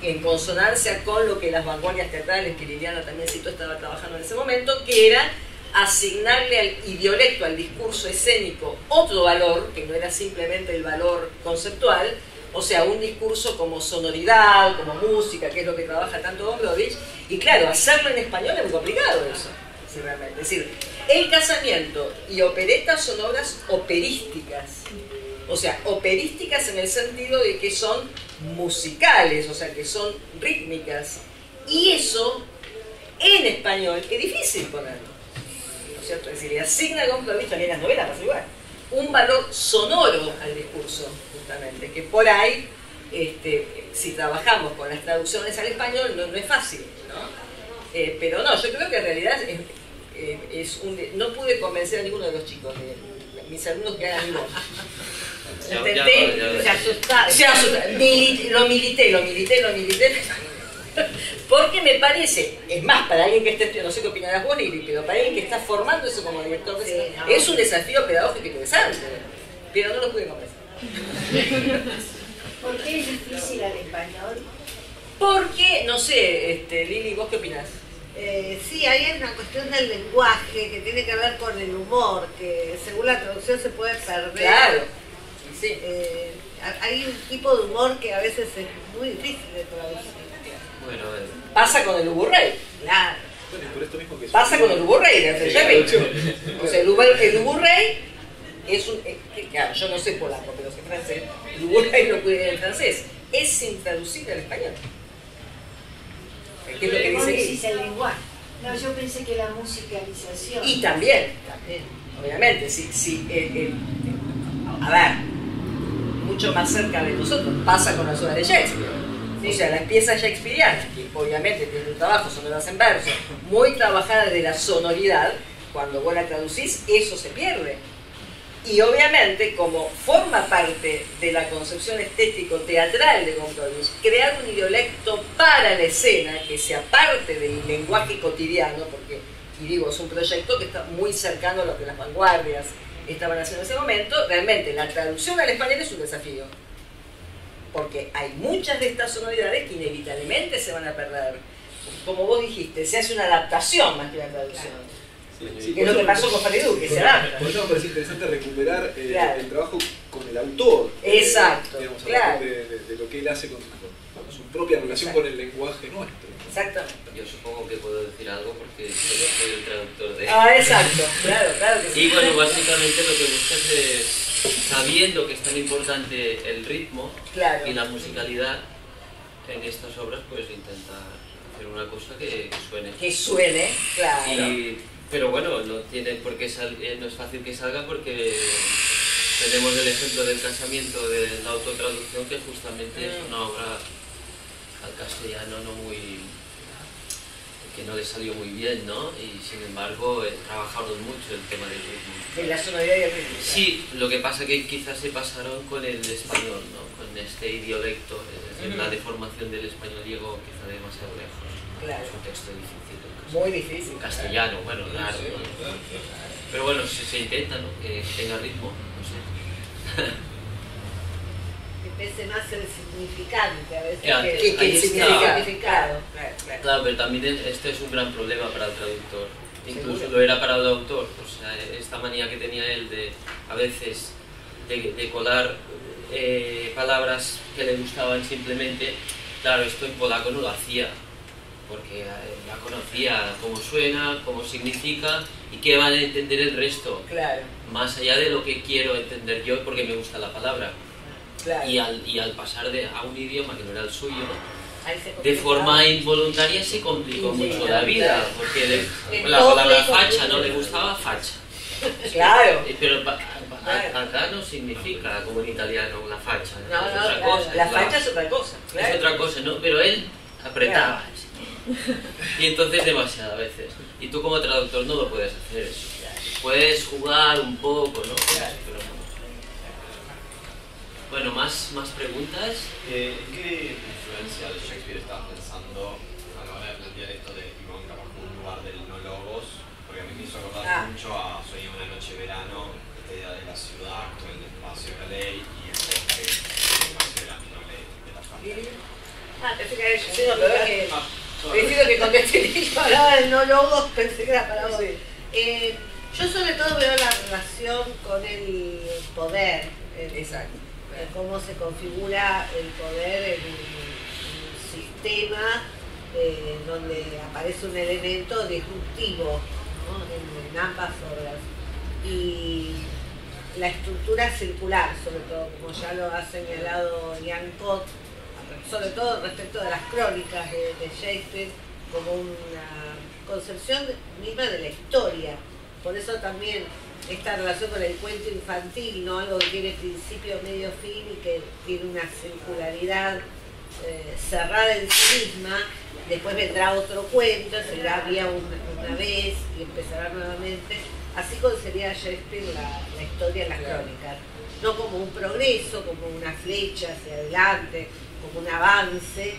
en consonancia con lo que las vanguardias teatrales, que Liliana también citó, estaba trabajando en ese momento, que era asignarle al idiolecto, al discurso escénico, otro valor, que no era simplemente el valor conceptual, o sea, un discurso como sonoridad, como música, que es lo que trabaja tanto Gombrowicz, y claro, hacerlo en español es muy complicado eso, sí, realmente. Es decir, El casamiento y opereta son obras operísticas, o sea, operísticas en el sentido de que son musicales, o sea, que son rítmicas, y eso en español es difícil ponerlo, ¿no es cierto? Es decir, le asigna a Gombrowicz, también las novelas pasa igual, un valor sonoro al discurso, justamente, que por ahí, si trabajamos con las traducciones al español, no es fácil, ¿no? Pero no, yo creo que en realidad no pude convencer a ninguno de los chicos, mis alumnos, que hagan igual. Se asustaron. Lo milité. Porque me parece, es más, para alguien que esté, no sé qué opinarás vos, Lili, pero para alguien que está formándose como director de cine, es un desafío pedagógico interesante, pero no lo pude convencer. ¿Por qué es difícil el español? Porque, no sé, Lili, ¿vos qué opinás? Sí, ahí hay una cuestión del lenguaje que tiene que ver con el humor, que según la traducción se puede perder. Claro, sí. Hay un tipo de humor que a veces es muy difícil de traducir. Bueno, pasa con el Ubu Rey. Claro. Bueno, y por esto mismo que pasa con el Ubu Rey de Andrzej. O sea, el Ubu Rey es un... claro, yo no sé polaco, pero sé francés. El Ubu Rey lo pude leer en francés. Es intraducible al español. ¿Qué es lo que Vos dice decís el lenguaje. No, yo pensé que la musicalización. Y también, obviamente, a ver, mucho más cerca de nosotros, pasa con las obras de Shakespeare. O sea, las piezas shakespearianas, que obviamente tienen un trabajo, sonoras en verso, muy trabajadas de la sonoridad, cuando vos la traducís, eso se pierde. Y obviamente, como forma parte de la concepción estético-teatral de Gombrowicz, crear un idiolecto para la escena que se aparte del lenguaje cotidiano, porque, y digo, es un proyecto que está muy cercano a lo que las vanguardias estaban haciendo en ese momento, realmente la traducción al español es un desafío. Porque hay muchas de estas sonoridades que inevitablemente se van a perder. Como vos dijiste, se hace una adaptación más que una traducción. Sí, es lo que pasó con Faridú, que se adapta. Por eso me parece interesante recuperar el trabajo con el autor. Exacto, Digamos, claro. De lo que él hace con su propia relación con el lenguaje nuestro. Exactamente. yo supongo que puedo decir algo porque soy el traductor de... Exacto, claro que sí. Y bueno, básicamente lo que buscas es, sabiendo que es tan importante el ritmo y la musicalidad en estas obras, pues intentar hacer una cosa que suene. Que suene, claro. Pero bueno, no tiene por qué no es fácil que salga porque tenemos el ejemplo del casamiento de la autotraducción, que justamente es una obra al castellano que no le salió muy bien, ¿no? Y sin embargo trabajaron mucho el tema del ritmo. De la sonoridad y el ritmo. Sí, lo que pasa que quizás se pasaron con el español, ¿no? Con este idiolecto, es decir, la deformación del español llegó quizá demasiado lejos. Claro. Es un texto difícil. Muy difícil. Castellano, bueno, claro. Pero bueno, se intenta, ¿no? Que tenga ritmo, no sé. Que pese más el significante a veces Claro, que el significado. Claro, pero también este es un gran problema para el traductor. Incluso lo era para el autor. O sea, esta manía que tenía él de, a veces, de colar palabras que le gustaban simplemente. Claro, esto en polaco no lo hacía, porque ya conocía cómo suena, cómo significa y qué van a entender el resto. Claro. Más allá de lo que quiero entender yo porque me gusta la palabra. Claro. Y al pasar a un idioma que no era el suyo, de forma involuntaria se complicó mucho la vida, porque la palabra facha no le gustaba facha. Claro. Pero acá no significa como en italiano una facha, No, es otra cosa. La facha es otra cosa. Claro. Es otra cosa, ¿no? Pero él apretaba. Y entonces demasiado a veces. Y tú como traductor no lo puedes hacer eso. Puedes jugar un poco, ¿no? Pero no. Bueno, más preguntas. ¿En qué influencia de Shakespeare estabas pensando a la hora de plantear esto de Iván capaz como un lugar del no logos? Porque a mí me hizo acordar mucho a Sueño una noche de verano, esta idea de la ciudad con el espacio de la ley y el bosque, el espacio de la ley de la familia. Pensé que era Sí, no, pero que prefiero que conteste. Para no logos, pensé que era para vos. Sí. Yo sobre todo veo la relación con el poder. Exacto. Cómo se configura el poder en un sistema donde aparece un elemento disruptivo, ¿no? en ambas obras. Y la estructura circular, sobre todo, como ya lo ha señalado Ian Cott, sobre todo respecto de las crónicas de Shakespeare, como una concepción misma de la historia. Por eso también esta relación con el cuento infantil, ¿no? Algo que tiene principio, medio, fin y que tiene una circularidad cerrada en sí misma. Después vendrá otro cuento, será vía una vez y empezará nuevamente. Así concebiría Shakespeare la historia en las crónicas. No como un progreso, como una flecha hacia adelante, como un avance,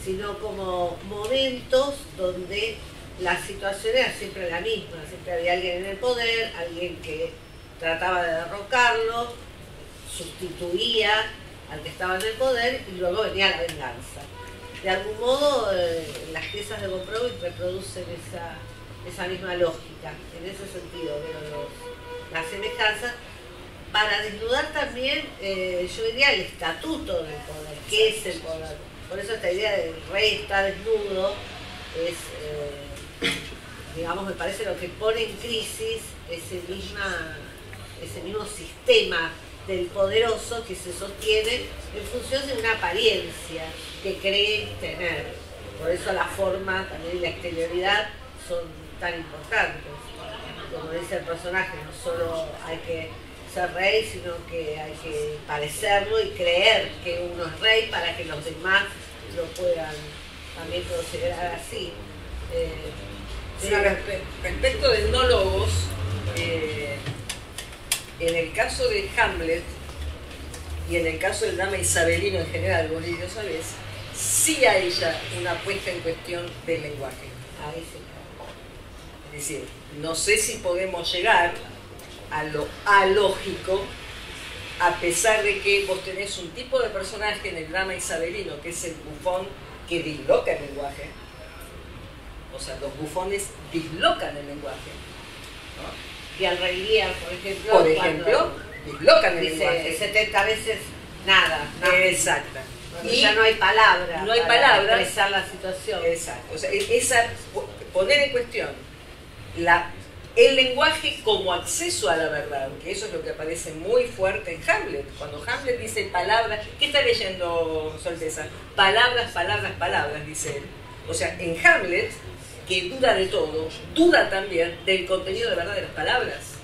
sino como momentos donde la situación era siempre la misma. Siempre había alguien en el poder, alguien que trataba de derrocarlo, sustituía al que estaba en el poder y luego venía la venganza. De algún modo, las piezas de Gombrowicz reproducen esa misma lógica. En ese sentido veo las semejanzas, para desnudar también, yo diría, el estatuto del poder. ¿Qué es el poder? Por eso esta idea del rey está desnudo es, digamos, me parece lo que pone en crisis ese mismo sistema del poderoso que se sostiene en función de una apariencia que cree tener. Por eso la forma también y la exterioridad son tan importantes. Como dice el personaje, no solo hay que ser rey, sino que hay que parecerlo y creer que uno es rey para que los demás lo puedan también considerar así. Sí, respecto de no logos, en el caso de Hamlet y en el caso del drama isabelino en general, vos lo sabés, sí hay ya una puesta en cuestión del lenguaje. Ahí sí. Es decir, no sé si podemos llegar a lo alógico, a pesar de que vos tenés un tipo de personaje en el drama isabelino, que es el bufón, que disloca el lenguaje. O sea, los bufones dislocan el lenguaje, ¿no? Y al rey Lear, por ejemplo, dislocan el dice lenguaje. 70 veces nada. Exacto. Y ya no hay palabra. No hay para palabras. expresar la situación. Exacto. O sea, poner en cuestión el lenguaje como acceso a la verdad, que eso es lo que aparece muy fuerte en Hamlet. Cuando Hamlet dice palabras, ¿qué está leyendo Sol César? Palabras, palabras, palabras, dice él. O sea, en Hamlet, que duda de todo, duda también del contenido de verdad de las palabras.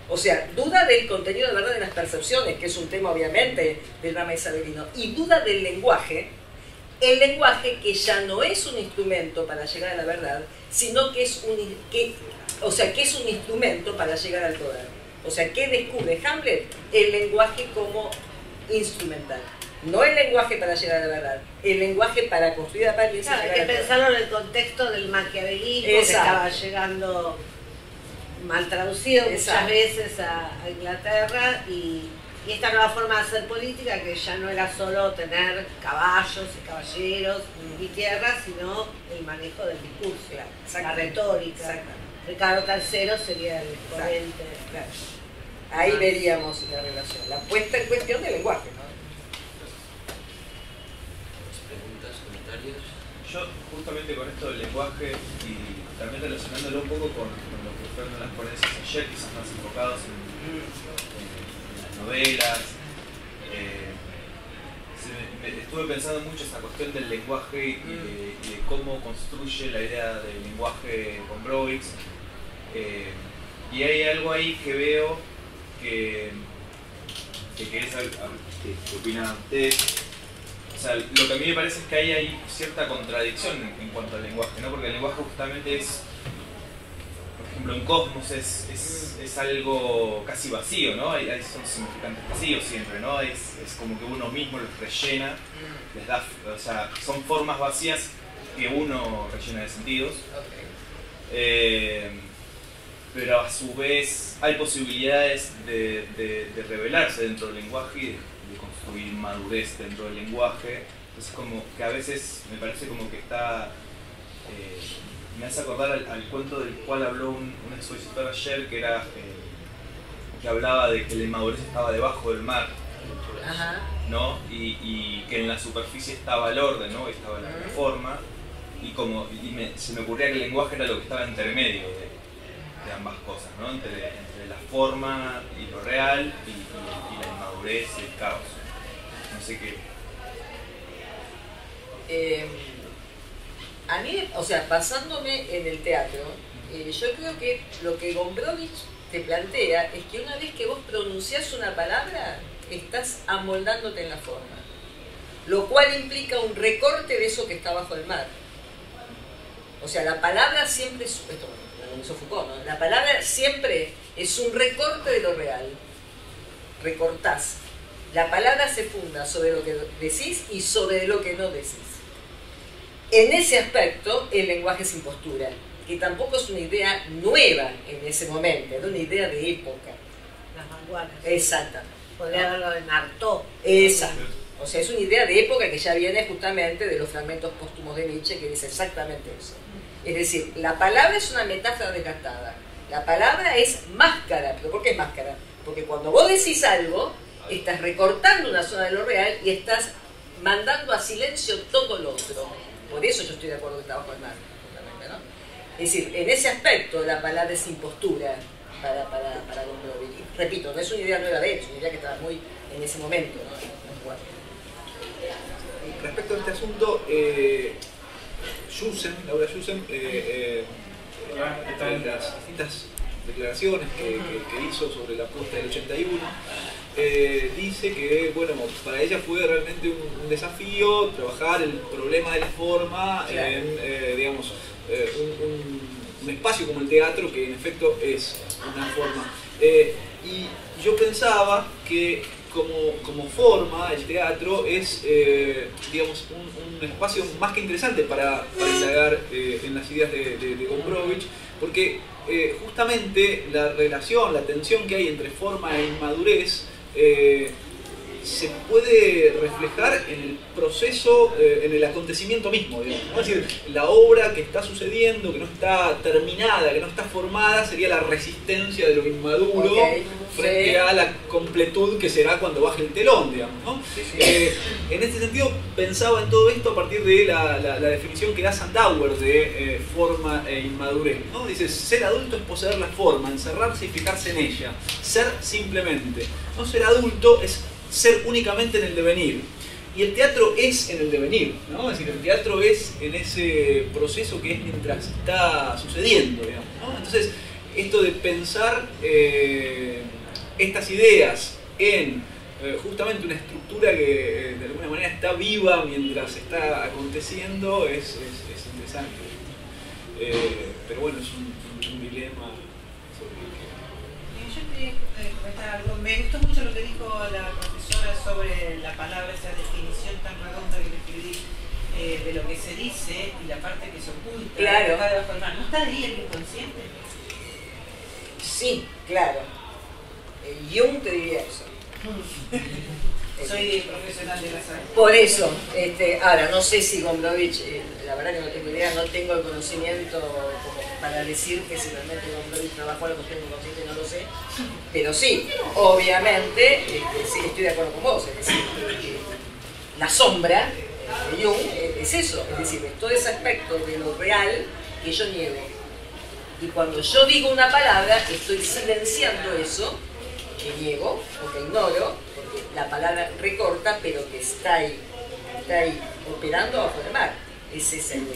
O sea, duda del contenido de verdad de las percepciones, que es un tema obviamente del drama isabelino, y duda del lenguaje, el lenguaje que ya no es un instrumento para llegar a la verdad, sino que es un instrumento para llegar al poder. O sea, ¿qué descubre Hamlet? El lenguaje como instrumental. No el lenguaje para llegar a la verdad, el lenguaje para construir apariencias. Claro, hay que pensarlo en el contexto del maquiavelismo, que estaba llegando mal traducido muchas veces a Inglaterra, y esta nueva forma de hacer política, que ya no era solo tener caballos y caballeros y tierras, sino el manejo del discurso, la retórica. Ricardo III sería el exponente. Claro. Ahí veríamos la relación, la puesta en cuestión del lenguaje, ¿no? ¿Preguntas, comentarios? Yo, justamente con esto del lenguaje y también relacionándolo un poco con lo que fueron las ponencias ayer, quizás más enfocados en las novelas, estuve pensando mucho esa cuestión del lenguaje y de cómo construye la idea del lenguaje Gombrowicz. Y hay algo ahí que veo que querés saber qué opinan ustedes. O sea, lo que a mí me parece es que hay cierta contradicción en cuanto al lenguaje, ¿no? Porque el lenguaje justamente es, por ejemplo, en Cosmos es algo casi vacío, ¿no? Son significantes vacíos siempre, ¿no? Es como que uno mismo los rellena, les da, o sea, son formas vacías que uno rellena de sentidos. Pero a su vez hay posibilidades de revelarse dentro del lenguaje y de construir madurez dentro del lenguaje Entonces como que a veces me parece como que está... me hace acordar al cuento del cual habló un expositor ayer, que era que hablaba de que la inmadurez estaba debajo del mar, ¿no? Y que en la superficie estaba el orden, ¿no? Estaba la forma, y se me ocurría que el lenguaje era lo que estaba entre medio de ambas cosas, ¿no? Entre la forma y lo real y la inmadurez y el caos. No sé qué. A mí, o sea, basándome en el teatro, yo creo que lo que Gombrowicz te plantea es que una vez que vos pronunciás una palabra, estás amoldándote en la forma, lo cual implica un recorte de eso que está bajo el mar. O sea, la palabra siempre es, esto lo hizo Foucault, ¿no? La palabra siempre es un recorte de lo real. Recortás. La palabra se funda sobre lo que decís y sobre lo que no decís. En ese aspecto, el lenguaje es impostura, que tampoco es una idea nueva en ese momento, era una idea de época. Las vanguardias. Exactamente. Podría haberlo en Artaud. Exacto. O sea, es una idea de época que ya viene justamente de los fragmentos póstumos de Nietzsche, que dice exactamente eso. Es decir, la palabra es una metáfora desgastada. La palabra es máscara. ¿Pero por qué es máscara? Porque cuando vos decís algo, estás recortando una zona de lo real y estás mandando a silencio todo lo otro. Por eso yo estoy de acuerdo que está bajo el mar, ¿no? Es decir, en ese aspecto la palabra es impostura para Gombrowicz. Repito, no es una idea nueva de él, es una idea que estaba muy en ese momento, ¿no? Respecto a este asunto, Laura Jussen, en las distintas declaraciones que hizo sobre la puesta del 81, dice que, bueno, para ella fue realmente un desafío trabajar el problema de la forma en, digamos, un espacio como el teatro, que en efecto es una forma. Y yo pensaba que como forma, el teatro es, digamos, un espacio más que interesante para indagar en las ideas de Gombrowicz, porque justamente la relación, la tensión que hay entre forma e inmadurez se puede reflejar en el proceso, en el acontecimiento mismo, digamos, ¿no? Es decir, la obra que está sucediendo, que no está terminada, que no está formada, sería la resistencia de lo inmaduro frente a la completud que será cuando baje el telón, digamos, ¿no? En este sentido, pensaba en todo esto a partir de la definición que da Sandauer de forma e inmadurez, ¿no? Dice, ser adulto es poseer la forma, encerrarse y fijarse en ella, ser simplemente. No ser adulto es ser únicamente en el devenir. Y el teatro es en el devenir, ¿no? Es decir, el teatro es en ese proceso que es mientras está sucediendo, digamos, ¿no? Entonces, esto de pensar estas ideas en justamente una estructura que de alguna manera está viva mientras está aconteciendo es interesante. Pero bueno, es un dilema. Yo quería comentar algo. Me gustó mucho lo que dijo la profesora sobre la palabra, esa definición tan redonda que le escribí de lo que se dice y la parte que se oculta. Claro. ¿No está ahí el inconsciente? Sí, claro. Jung te diría eso. Soy profesional de la salud. Por eso, ahora, no sé si Gombrowicz, la verdad que no tengo idea, no tengo el conocimiento como para decir que si realmente Gombrowicz trabajó la cuestión inconsciente, no lo sé, pero sí, obviamente, sí, estoy de acuerdo con vos, es decir, la sombra de Jung es eso, es decir, es todo ese aspecto de lo real que yo niego. Y cuando yo digo una palabra, estoy silenciando eso que niego o que ignoro, porque la palabra recorta, pero que está ahí operando bajo el mar. Ese es el...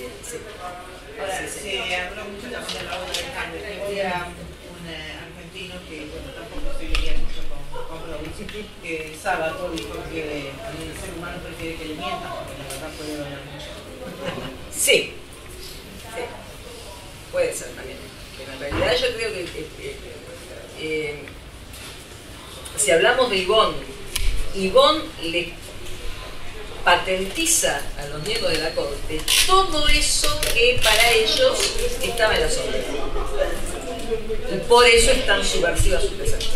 Ahora, se habló mucho también de la obra de Hamlet. Había un argentino que, bueno, tampoco se leía mucho con Gombrowicz, que Sábato dijo que el ser humano prefiere que le mientan, porque la verdad puede doler mucho. Sí, puede ser también. Pero en realidad yo creo que si hablamos de Yvonne le patentiza a los miembros de la corte todo eso que para ellos estaba en la sombra. Y por eso es tan subversiva su presencia.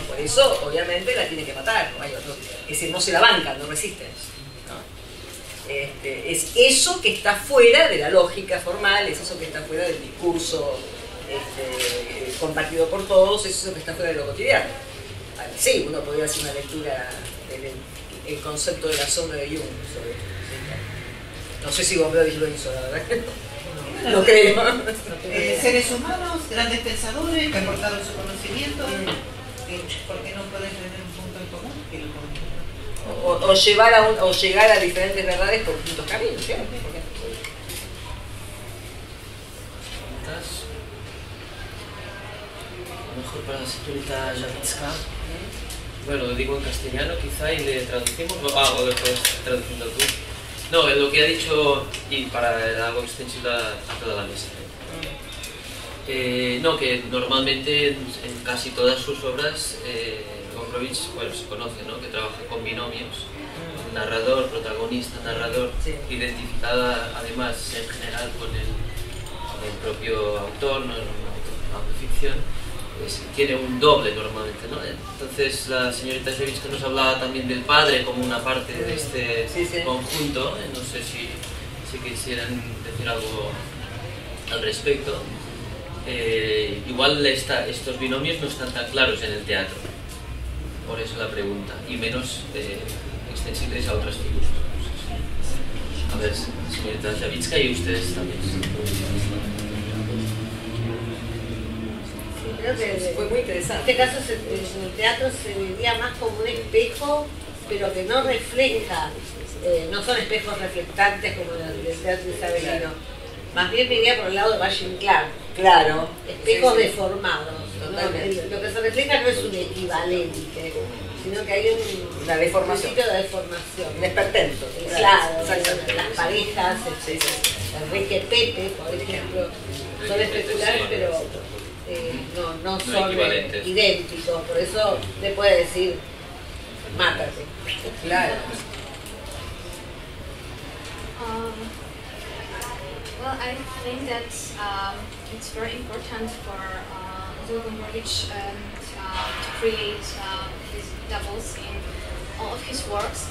Por eso, obviamente, la tiene que matar. Es decir, no se la bancan, no resisten. ¿No? Es eso que está fuera de la lógica formal, es eso que está fuera del discurso compartido por todos, es eso que está fuera de lo cotidiano. Sí, uno podría hacer una lectura del concepto de la sombra de Jung sobre esto. No sé si Gombrowicz lo hizo, la verdad. No creo. Seres humanos, grandes pensadores que aportaron su conocimiento, ¿por qué no pueden tener un punto en común? Que lo o llegar a diferentes verdades por distintos caminos, ¿sí? Mejor para la señorita Javitzka. Bueno, lo digo en castellano quizá y le traducimos. O lo puedes traduciendo tú. No, lo que ha dicho, y para algo extensible a toda la mesa. No, que normalmente en casi todas sus obras Gombrowicz, bueno, se conoce, ¿no? Que trabaja con binomios, narrador, protagonista, narrador, sí. Identificada además en general con el propio autor, no en una autoficción, pues tiene un doble normalmente, ¿no? Entonces la señorita Javitzka nos hablaba también del padre como una parte de este conjunto, no sé si quisieran decir algo al respecto. Igual estos binomios no están tan claros en el teatro, por eso la pregunta, y menos extensibles a otras figuras. A ver, señorita Javitzka y ustedes también. Creo que fue muy interesante. En este caso en el teatro se veía más como un espejo, pero que no refleja, no son espejos reflectantes como el teatro isabelino. Más bien me iría por el lado de Valle Inclán. Claro. Espejos deformados. ¿No? Lo que se refleja no es un equivalente, sino que hay una deformación. Un de deformación. Un esperpento. Claro, las parejas, Enrique Pepe, por ejemplo, son espectaculares, pero no son idénticos. Por eso le puede decir, mátate. Claro. Well, I think that it's very important for Gombrowicz to create his doubles in all of his works.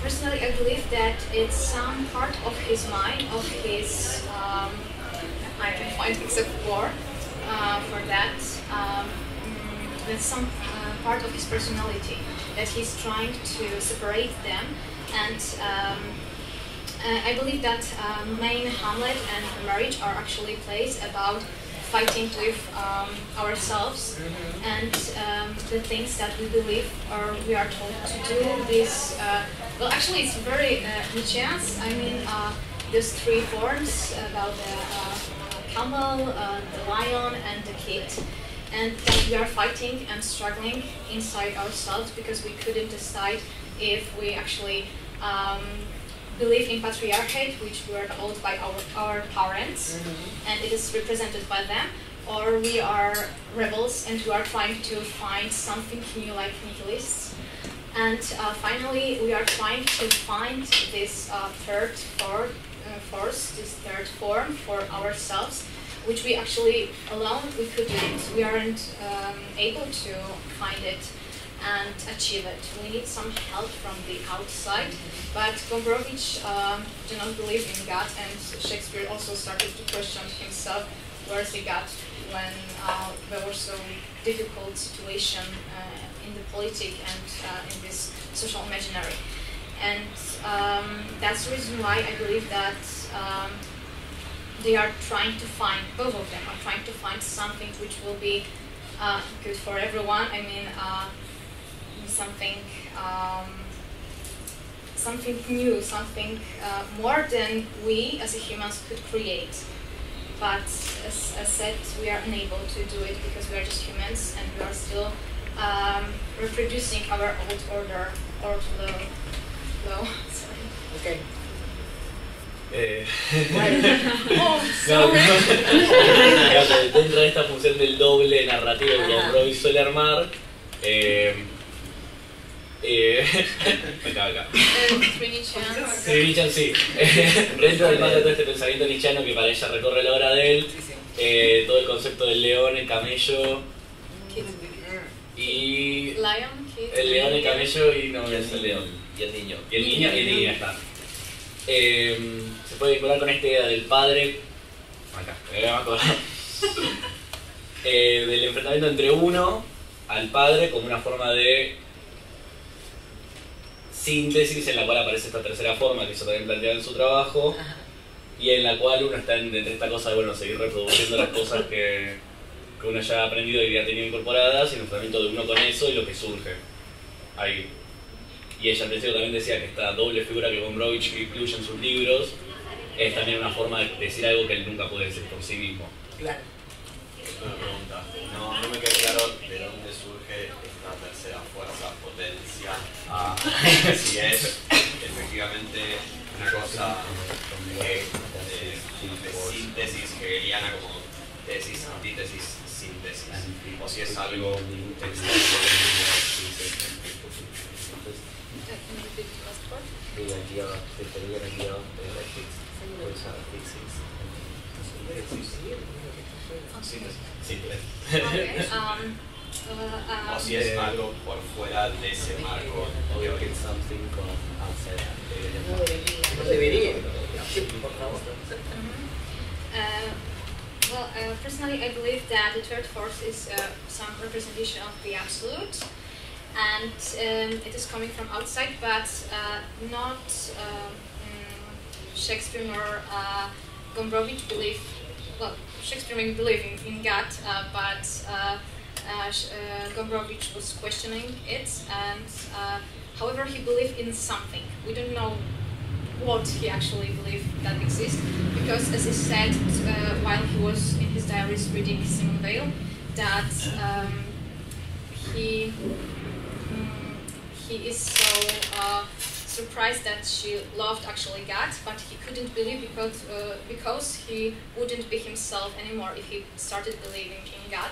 Personally, I believe that it's some part of his mind, of his, I can find except word for that, with some part of his personality that he's trying to separate them, and I believe that main Hamlet and marriage are actually plays about fighting with ourselves and the things that we believe or we are told to do. This well, actually, it's very Nietzschean. I mean, those three forms about the camel, the lion, and the kid, and that we are fighting and struggling inside ourselves because we couldn't decide if we actually believe in patriarchate, which we are told by our parents, and it is represented by them, or we are rebels and we are trying to find something new like nihilists. And finally, we are trying to find this third force, this third form for ourselves, which we actually alone we couldn't. We aren't able to find it and achieve it. We need some help from the outside. But Gombrowicz do not believe in God, and Shakespeare also started to question himself, where is the God when there was so difficult situation in the politic and in this social imaginary. And that's the reason why I believe that they are trying to find, both of them are trying to find something which will be good for everyone. I mean, something new, something more than we as humans could create. But as said, we are unable to do it because we are just humans and we are still reproducing our old order or law. Sorry. Okay. Dentro de esta función del doble narrativo que Gombrowicz suele armar, acá. Nietzschean, sí. Dentro del marco de todo este pensamiento nietzscheano que para ella recorre la obra de él, todo el concepto del león, el camello y... Lion, kid, el león, el camello y no es el león. Y el niño. Y el niño está. se puede vincular con esta idea del padre, acá, me acuerdo, del enfrentamiento entre uno al padre como una forma de síntesis en la cual aparece esta tercera forma que eso también plantea en su trabajo. Ajá. Y en la cual uno está entre esta cosa de bueno, seguir reproduciendo las cosas que uno ya ha aprendido y ya ha tenido incorporadas, y el enfrentamiento de uno con eso y lo que surge ahí. Y ella al principio también decía que esta doble figura que Gombrowicz incluye en sus libros es también una forma de decir algo que él nunca puede decir por sí mismo. Claro. Una pregunta. No me queda claro de dónde surge esta tercera fuerza, potencia. Si es efectivamente una cosa de síntesis hegeliana como tesis, antítesis, síntesis, o si es algo o si es algo por fuera de ese marco. No debería. Por favor. Personally, I believe that the third force is some representation of the absolute, and it is coming from outside, but not Shakespeare nor Gombrowicz believe. Well, Shakespeare may believe in God, but Gombrowicz was questioning it, and however, he believed in something. We don't know what he actually believed that exists, because as he said while he was in his diaries reading Simone Weil, that he is so surprised that she loved actually God, but he couldn't believe because he wouldn't be himself anymore if he started believing in God.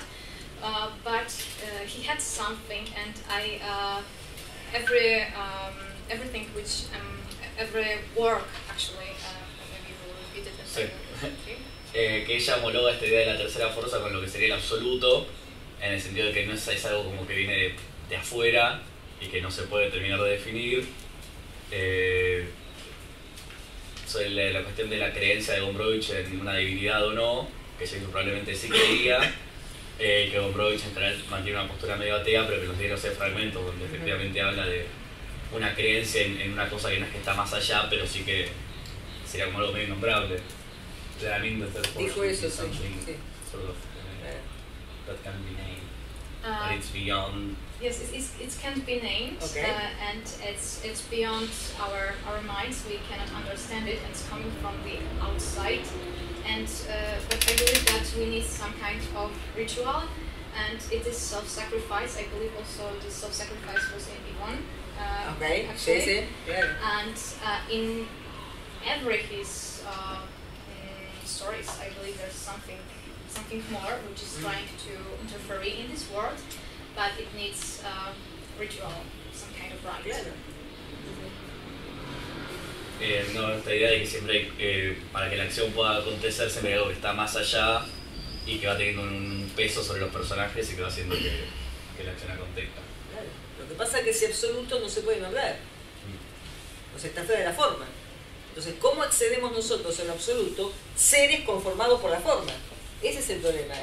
But he had something, and everything which every work actually maybe you will repeat it. Sí. Que ella homologa esta idea de la tercera fuerza con lo que sería el absoluto, en el sentido de que no es algo como que viene de afuera y que no se puede terminar de definir. Sobre la cuestión de la creencia de Gombrowicz en una divinidad o no, que ella probablemente sí creía, que Gombrowicz en general mantiene una postura medio atea, pero que los libros de fragmentos donde efectivamente habla de una creencia en una cosa que no es que está más allá, pero sí que sería como algo medio innombrable. Dijo eso, sí. Sort of, that can be named, but it's beyond. Yes, it can't be named, okay. And it's beyond our minds. We cannot understand it, and it's coming from the outside. And but I believe that we need some kind of ritual, and it is self-sacrifice. I believe also this self-sacrifice was in Ivan. Okay, actually. Yeah. And in every his stories, I believe there's something more which is trying to interfere in this world, but it needs ritual, some kind of rite. Claro. No, esta idea de que siempre para que la acción pueda acontecer siempre hay algo que está más allá y que va teniendo un peso sobre los personajes y que va haciendo que la acción acontezca. Claro. Lo que pasa es que ese absoluto no se puede nombrar, o sea, está fuera de la forma. Entonces, ¿cómo accedemos nosotros al absoluto? Seres conformados por la forma. Ese es el problema,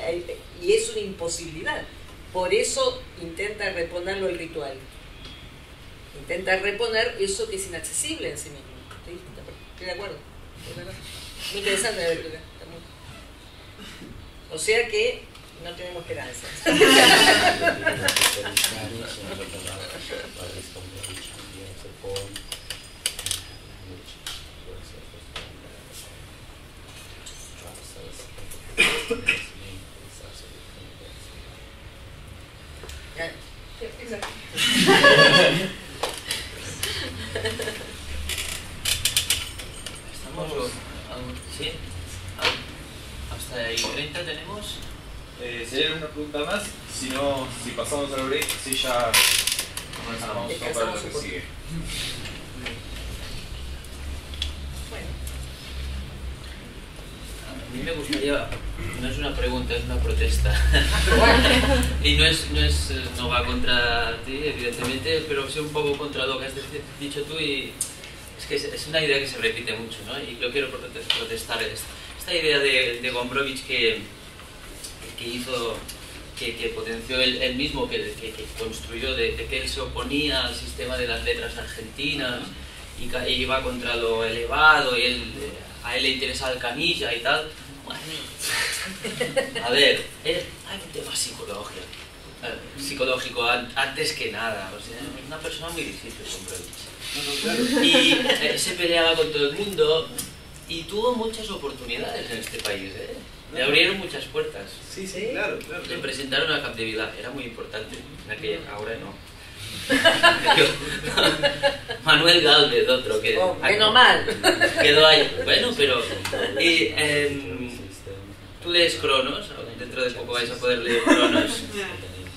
y es una imposibilidad. Por eso intenta reponerlo el ritual. Intenta reponer eso que es inaccesible en sí mismo. ¿Sí? ¿Estoy de acuerdo? Muy interesante la lectura. O sea que no tenemos esperanza. Exacto. Estamos, ¿sí? Hasta ahí 30 tenemos. Sería una pregunta más, si no, si pasamos al break, si ya comenzamos para lo que sigue. A mí me gustaría, no es una pregunta, es una protesta. Y no va contra ti, evidentemente, pero sí un poco contra lo que has dicho tú. Y es que es una idea que se repite mucho, ¿no? Y yo quiero protestar esta idea de Gombrowicz que hizo, que potenció él mismo, que construyó, de que él se oponía al sistema de las letras argentinas y iba contra lo elevado, y a él le interesaba el canilla y tal. Bueno, a ver, hay un tema psicológico antes que nada, o sea, es una persona muy difícil, Gombrowicz. Y se peleaba con todo el mundo y tuvo muchas oportunidades en este país, ¿eh? Le abrieron muchas puertas. Sí, claro. Le presentaron a Capdevila, era muy importante, en aquella, ahora no. Manuel Gálvez, otro que... menos mal. Quedó ahí. Bueno, pero... tú lees Cronos, dentro de poco vais a poder leer Cronos.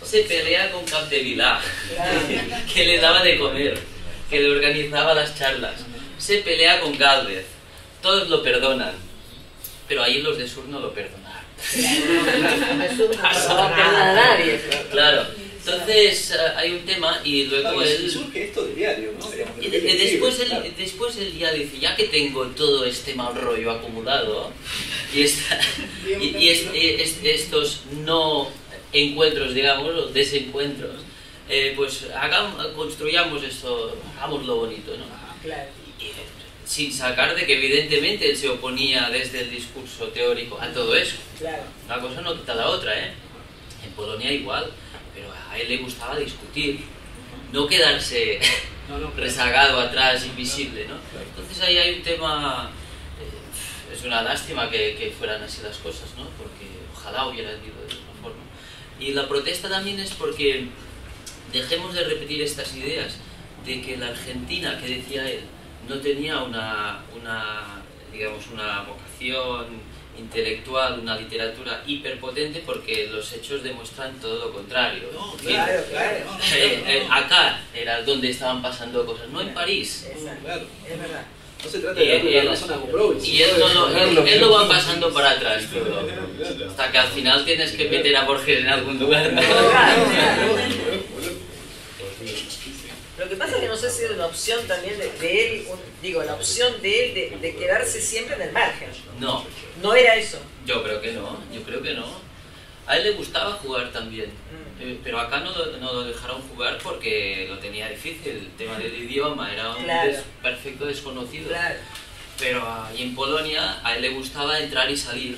Se pelea con Capdevila, que le daba de comer, que le organizaba las charlas. Se pelea con Gálvez, todos lo perdonan, pero ahí los de Sur no lo perdonaron. Nadie. Claro. Entonces hay un tema y luego él... surge esto de diario, ¿no? Después él ya dice, ya que tengo todo este mal rollo acumulado y estos no encuentros, digamos, o desencuentros, pues construyamos esto, hagámoslo bonito, ¿no? Claro. Sin sacar de que evidentemente él se oponía desde el discurso teórico a todo eso. Claro. Una cosa no quita la otra, ¿eh? En Polonia igual, pero a él le gustaba discutir, no quedarse rezagado atrás, invisible, ¿no? Entonces ahí hay un tema, es una lástima que fueran así las cosas, ¿no? Porque ojalá hubiera habido de otra forma. Y la protesta también es porque dejemos de repetir estas ideas de que la Argentina, que decía él, no tenía una vocación intelectual, una literatura hiperpotente, porque los hechos demuestran todo lo contrario. No, claro. Acá era donde estaban pasando cosas, no en París. Claro. Es verdad. No se trata de darle la razón a Gombrowicz. Y él lo va pasando para atrás todo. Hasta que al final tienes que meter a Borges en algún lugar. Lo que pasa es que no sé si era una opción también de él, la opción de él de quedarse siempre en el margen. No. No era eso. Yo creo que no. A él le gustaba jugar también, pero acá no lo dejaron jugar porque lo tenía difícil. El tema del idioma era un perfecto desconocido. Claro. Pero ahí en Polonia a él le gustaba entrar y salir,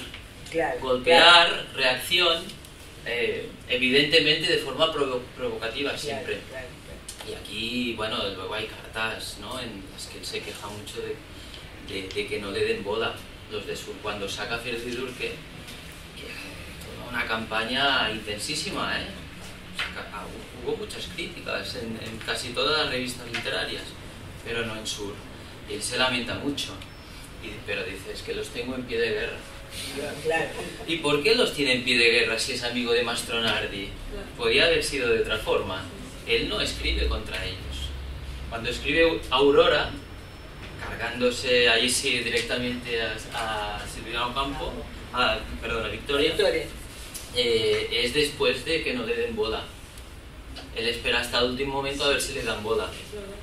golpear, reacción, evidentemente de forma provocativa siempre. Claro. Y aquí, bueno, luego hay cartas, ¿no?, en las que él se queja mucho de que no le den bola los de Sur. Cuando saca Fierce y Durque, toda una campaña intensísima, ¿eh? Hubo muchas críticas en casi todas las revistas literarias, pero no en Sur. Y él se lamenta mucho, pero dice, es que los tengo en pie de guerra. Claro. ¿Y por qué los tiene en pie de guerra si es amigo de Mastronardi? Podría haber sido de otra forma. Él no escribe contra ellos. Cuando escribe Aurora, cargándose ahí sí directamente a Silvina Ocampo, a Victoria, es después de que no le den bola. Él espera hasta el último momento a ver si le dan bola,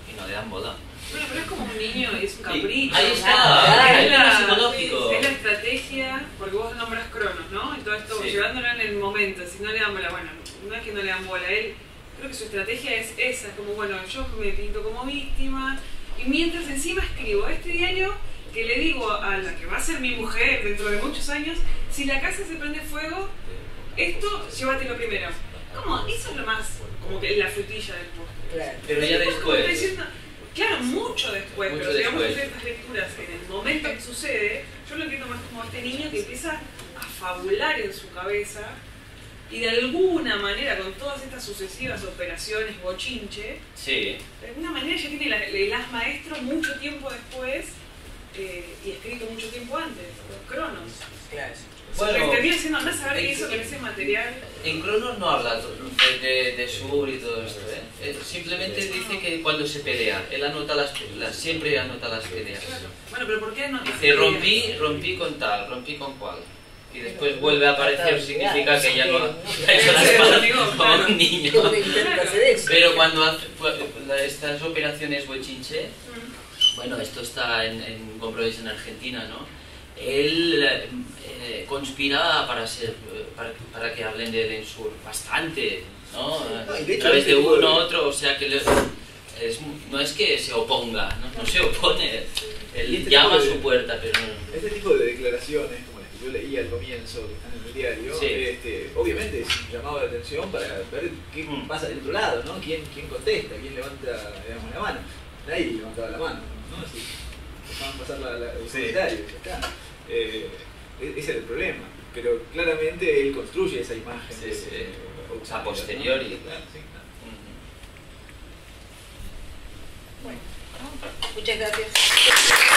y no le dan bola. Bueno, pero es como un niño y es un capricho. Ahí está, es es psicológico. Es la estrategia, porque vos nombras Cronos, ¿no? Y todo esto, llevándolo en el momento, si no le dan bola, bueno, no es que no le dan bola, él, creo que su estrategia es esa, como bueno, yo me pinto como víctima, y mientras encima escribo este diario que le digo a la que va a ser mi mujer dentro de muchos años, si la casa se prende fuego, esto, llévatelo primero. ¿Cómo? Eso es lo más, como que la frutilla del postre. Claro. Pero ya después. Claro, mucho después, Mucho pero digamos después. que estas lecturas, en el momento que sucede, yo lo entiendo más como este niño que empieza a fabular en su cabeza y de alguna manera, con todas estas sucesivas operaciones bochinche, Sí. de alguna manera ya tiene el as maestro mucho tiempo después y escrito mucho tiempo antes, los Cronos. Claro. Bueno, termina siendo andar a saber qué hizo con ese material. En Cronos no habla de Sur y todo esto, ¿eh? Simplemente dice que cuando se pelea, él anota siempre anota las peleas. Bueno, pero ¿por qué no? Dice rompí con tal, rompí con cual. Y después vuelve a aparecer, significa que ya no ha hecho las patas como un niño. Intenta hacer eso. Pero cuando hace estas operaciones bochinche, bueno, esto está en Gombrowicz en Argentina, ¿no? Él conspira para que hablen de Lensur bastante, ¿no? No, y de A hecho, través de este tipo uno, otro, o sea que no es que se oponga, no se opone, él llama a su puerta, pero no. Este tipo de declaraciones, como las que yo leí al comienzo, que están en el diario, Sí. obviamente es un llamado de atención para ver qué pasa del otro lado, ¿no? ¿Quién contesta? ¿Quién levanta, digamos, la mano? Nadie levantaba la mano, ¿no? Así, dejaban pasar el comentario, ya está. Ese es el problema, pero claramente él construye esa imagen a posteriori, ¿no? Claro, sí, claro. Bueno, muchas gracias.